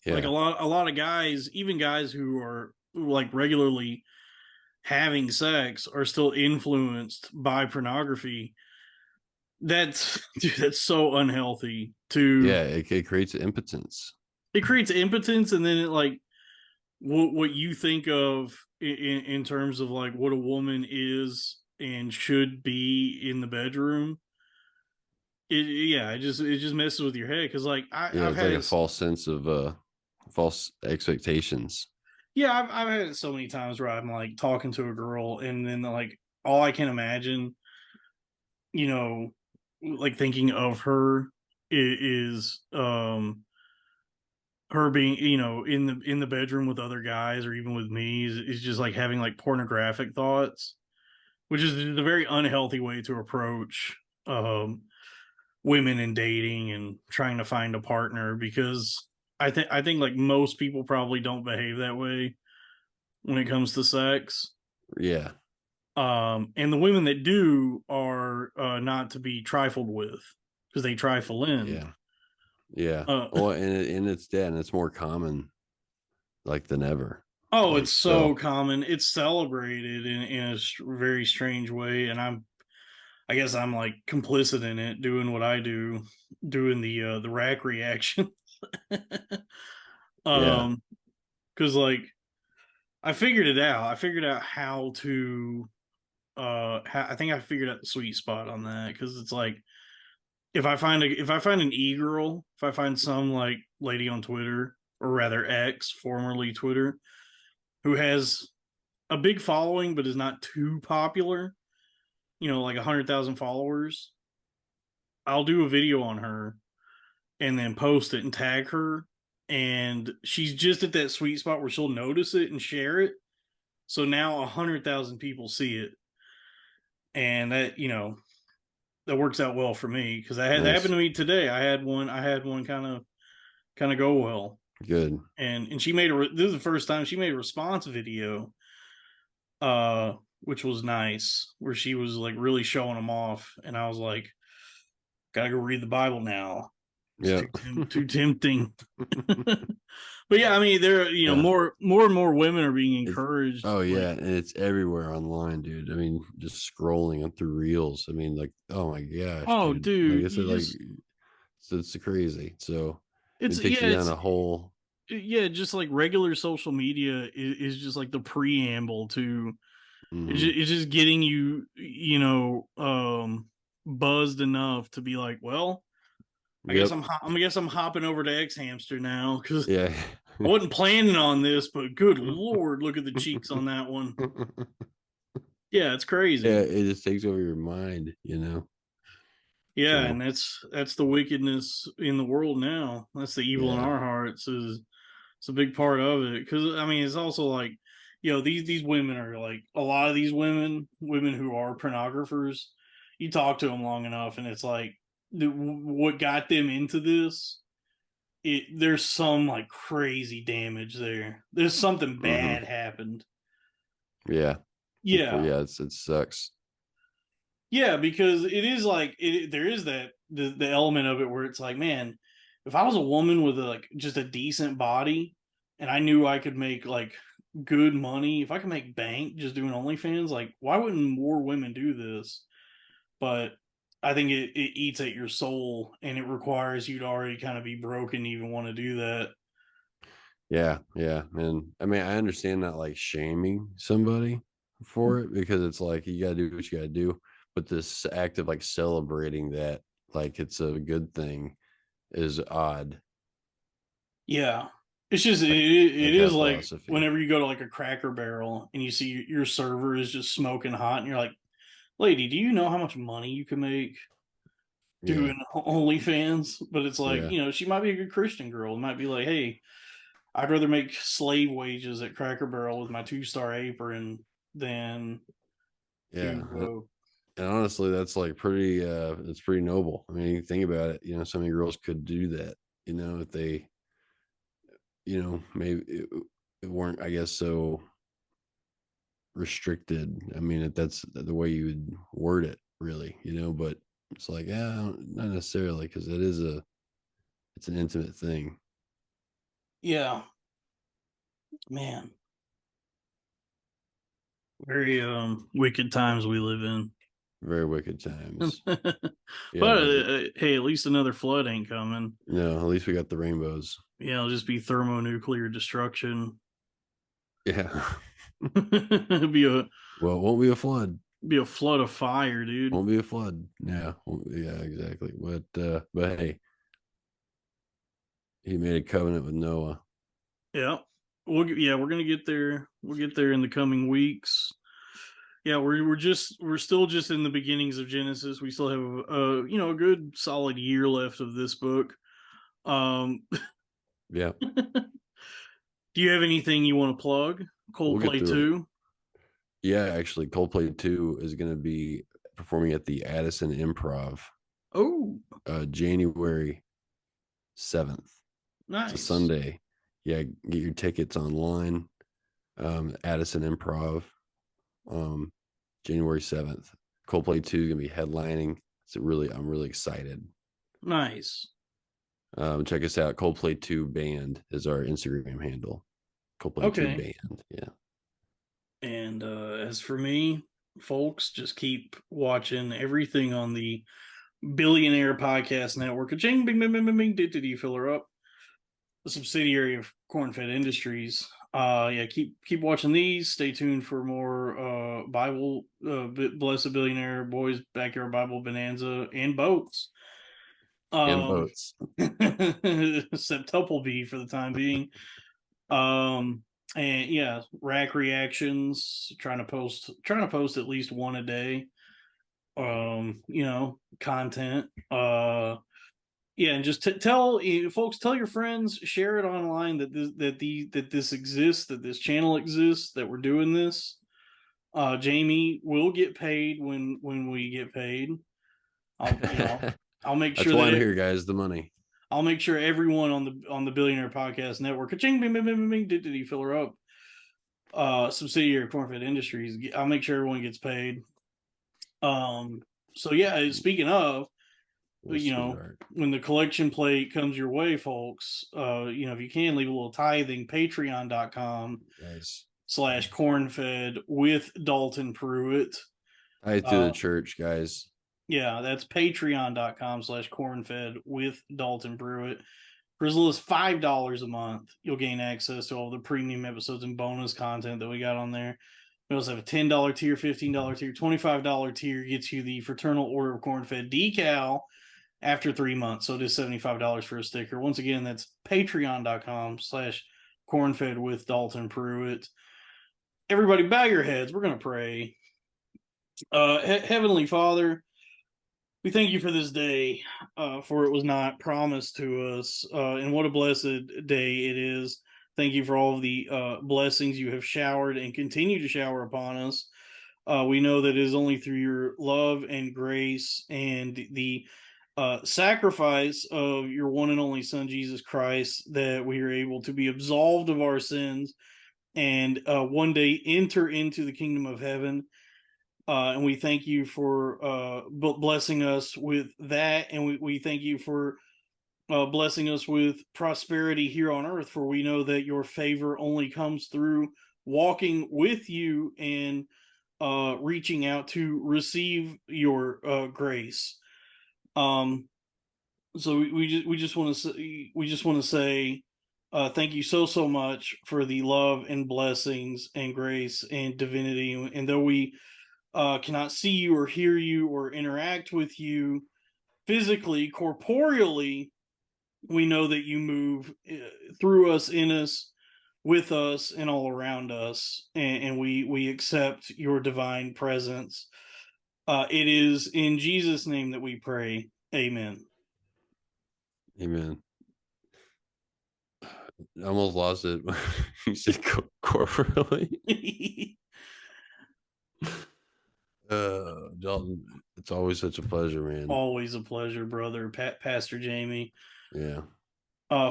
Like Yeah, a lot of guys, even guys who are like regularly having sex, are still influenced by pornography. That's dude, that's so unhealthy. To yeah. It creates impotence. it creates impotence, and then it like what you think of in terms of like what a woman is and should be in the bedroom. Yeah, it just messes with your head because like Yeah, I've it's had like a it. false sense of false expectations. Yeah, I've had it so many times where I'm like talking to a girl and then like all I can imagine, you know, like thinking of her is her being, you know, in the bedroom with other guys or even with me is just like having like pornographic thoughts, which is a very unhealthy way to approach um women and dating and trying to find a partner, because I think like most people probably don't behave that way when it comes to sex. Yeah, And the women that do are not to be trifled with because they trifle in. yeah, yeah. Uh, Well, and it's dead, and it's more common like than ever. oh, Like it's so so, common. It's celebrated in a very strange way, and I guess I'm like complicit in it, doing what I do, doing the rack reaction. yeah, um, because like I figured it out. I figured out how to I think I figured out the sweet spot on that, because it's like if I find an e-girl, if I find some like lady on Twitter, or rather X, formerly Twitter, who has a big following but is not too popular, you know, like 100,000 followers, I'll do a video on her and then post it and tag her, and she's just at that sweet spot where she'll notice it and share it. So now 100,000 people see it, and that, you know, that works out well for me, because that happened nice, to me today. I had one kind of go well, good. and she made a this is the first time she made a response video, uh which was nice, where she was like really showing them off, and I was like, gotta go read the Bible now. It's Yeah, too tempting. But yeah, I mean, there, you know, yeah. more and more women are being It's encouraged. oh Like, yeah, and it's everywhere online, dude. I mean, just scrolling up through reels. I mean, like, oh my gosh, oh, dude. Like dude, I said, you like just it's crazy. So it's it takes yeah, you down a whole. just like regular social media is just like the preamble to Mhm. it's just getting you, you know, buzzed enough to be like, well, Yep. I guess I'm hopping over to X Hamster now, because Yeah. I wasn't planning on this, but good lord, look at the cheeks on that one. Yeah, it's Yeah, crazy. it just takes over your mind, you know. Yeah, and So that's the wickedness in the world now. That's the evil in yeah, our hearts. Is It's a big part of it, because I mean, it's also like, you know, these women are like, a lot of these women who are pornographers. You talk to them long enough, and it's like what got them into this. There's some like crazy damage there. There's something hmm bad happened. yeah. Yeah, Yeah, it sucks. Yeah, because it is like there is that the element of it where it's like, man, if I was a woman with like just a decent body and I knew I could make like good money, if I could make bank just doing OnlyFans, like why wouldn't more women do this? But I think it eats at your soul and it requires you to already kind of be broken to even want to do that. Yeah, yeah. And I mean, I understand not like shaming somebody for it because it's like you gotta do what you gotta do. But this act of like celebrating that like it's a good thing is odd. Yeah. It's just Like it is that like philosophy. whenever you go to like a Cracker Barrel and you see your server is just smoking hot and you're like, lady, do you know how much money you can make Yeah, doing OnlyFans? But it's like, yeah, she might be a good Christian girl. It might be like, hey, I'd rather make slave wages at Cracker Barrel with my 2-star apron than yeah. to And honestly, that's like pretty it's pretty noble. I mean, you think about it, so many girls could do that, if they, maybe it weren't, I guess, so restricted. I mean, if that's the way you would word it, really, but it's like, yeah, not necessarily, because it's an intimate thing. yeah, man, very wicked times we live in. Very wicked times. But Yeah, hey, at least another flood ain't coming. at least we got the rainbows. Yeah, it'll just be thermonuclear destruction. Yeah. It'd Well, it won't be a flood. be a flood of fire, dude. Won't be a flood. Yeah, yeah, exactly. But hey, he made a covenant with Noah. Yeah. We're gonna get there. We'll get there in the coming weeks. Yeah, we're still just in the beginnings of Genesis. We still have a good solid year left of this book. Do Yeah, you have anything you want to plug? we'll get Coldplay through it. 2? Yeah, actually, Coldplay 2 is going to be performing at the Addison Improv Oh, January 7th. It's a nice. Sunday. Yeah, get your tickets online. Addison Improv, um, January 7th. Coldplay 2 is going to be headlining. I'm really excited. Nice. Check us out. Coldplay 2 Band is our Instagram handle. Coldplay 2 Okay. Band. Yeah. And as for me, folks, just keep watching everything on the Billionaire Podcast Network. Ching, bing, bing, bing, bing, bing, did you fill her up? A subsidiary of Cornfed Industries. Yeah, keep watching these. Stay tuned for more Bible, Blessed Billionaire, Boys Backyard Bible Bonanza, and boats. And boats. Septuple for the time being. And yeah, rack reactions. Trying to post at least one a day. Content. Yeah, and just tell folks, tell your friends, share it online that this exists, that this channel exists, that we're doing this. Jamie will get paid when we get paid. I'll make That's sure why I'm that here, guys. The money. I'll make sure everyone on the Billionaire Podcast Network, ka-ching, bing, bing, bing, bing, bing, did he fill her up? Subsidiary of Cornfed Industries. I'll make sure everyone gets paid. So yeah, speaking of, when the collection plate comes your way, folks, if you can leave a little tithing, patreon.com Guys. /cornfed with Dalton Pruitt. Hi to the church, guys. Yeah, that's patreon.com /cornfed with Dalton Pruitt. For as little as $5 a month, you'll gain access to all the premium episodes and bonus content that we got on there. We also have a $10 tier, $15 tier, $25 tier gets you the Fraternal Order of Cornfed decal after 3 months. So it is $75 for a sticker. Once again, that's patreon.com /cornfed with Dalton Pruitt. Everybody bow your heads. We're going to pray. Heavenly Father, we thank you for this day, for it was not promised to us. And what a blessed day it is. Thank you for all of the blessings you have showered and continue to shower upon us. We know that it is only through your love and grace and the sacrifice of your one and only Son, Jesus Christ, that we are able to be absolved of our sins and one day enter into the kingdom of heaven. And we thank you for blessing us with that. And we thank you for blessing us with prosperity here on earth, for we know that your favor only comes through walking with you and reaching out to receive your grace. So we just want to say thank you so much for the love and blessings and grace and divinity. And though we cannot see you or hear you or interact with you physically, corporeally, we know that you move through us, in us, with us, and all around us, and we accept your divine presence. It is in Jesus' name that we pray. Amen. Amen. I almost lost it. You said corporately. Dalton, it's always such a pleasure, man. Always a pleasure, brother. Pastor Jamie. Yeah.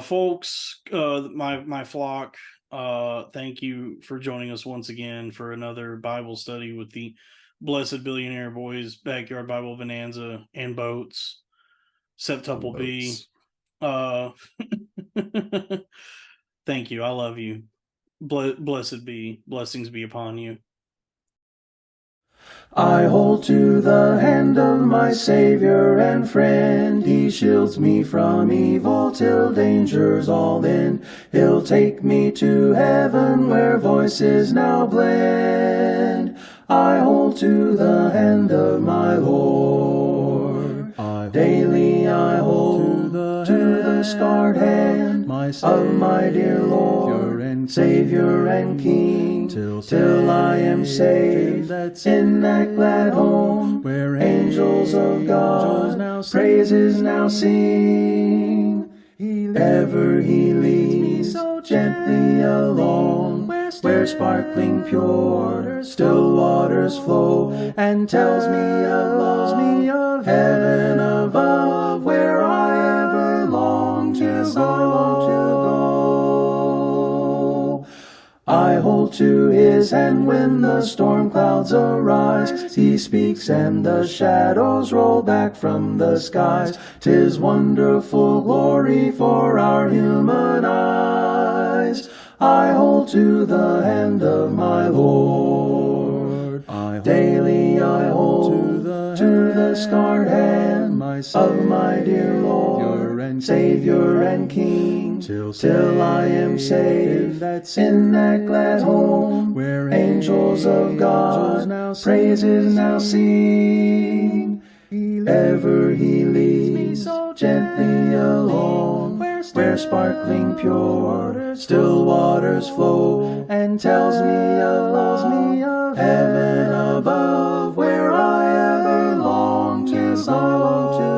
Folks, my flock, thank you for joining us once again for another Bible study with the Blessed Billionaire Boys, Backyard Bible Bonanza, and Boats. Septuple B. Thank you. I love you. Blessed be. Blessings be upon you. I hold to the hand of my Savior and friend. He shields me from evil till danger's all in. He'll take me to heaven where voices now blend. I hold to the hand of my Lord. Daily I hold to the scarred hand of my dear Lord, Savior and King, till I am saved in that glad home where angels of God praises now sing. Ever he leads me so gently along, where sparkling pure still waters flow, and tells me of heaven above, where I ever long to go. I hold to his hand when the storm clouds arise. He speaks and the shadows roll back from the skies. 'Tis wonderful glory for our human eyes. I hold to the hand of my Lord. Daily I hold to the scarred hand of my dear Lord, Savior and King, till I am saved in that glad home where angels of God praises now sing. Ever he leads me so gently along, where sparkling pure still waters flow, and tells me of heaven above, where I ever long to go.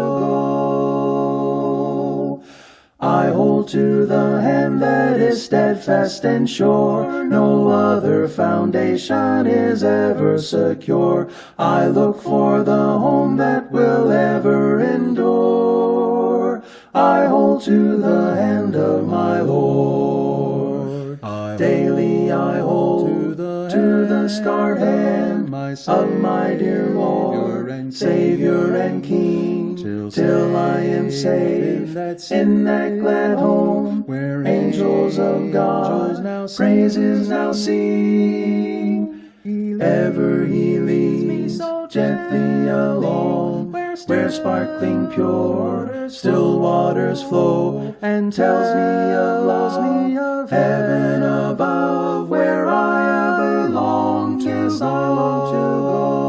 I hold to the hand that is steadfast and sure. No other foundation is ever secure. I look for the home that will ever endure. I hold to the hand of my Lord. Daily I hold to the scarred hand of my dear Lord, Savior and King, till I am saved in that glad home where angels of God praises now sing. Ever he leads me so gently along, where sparkling pure still waters flow, and tells me of heaven above, where I ever long to go.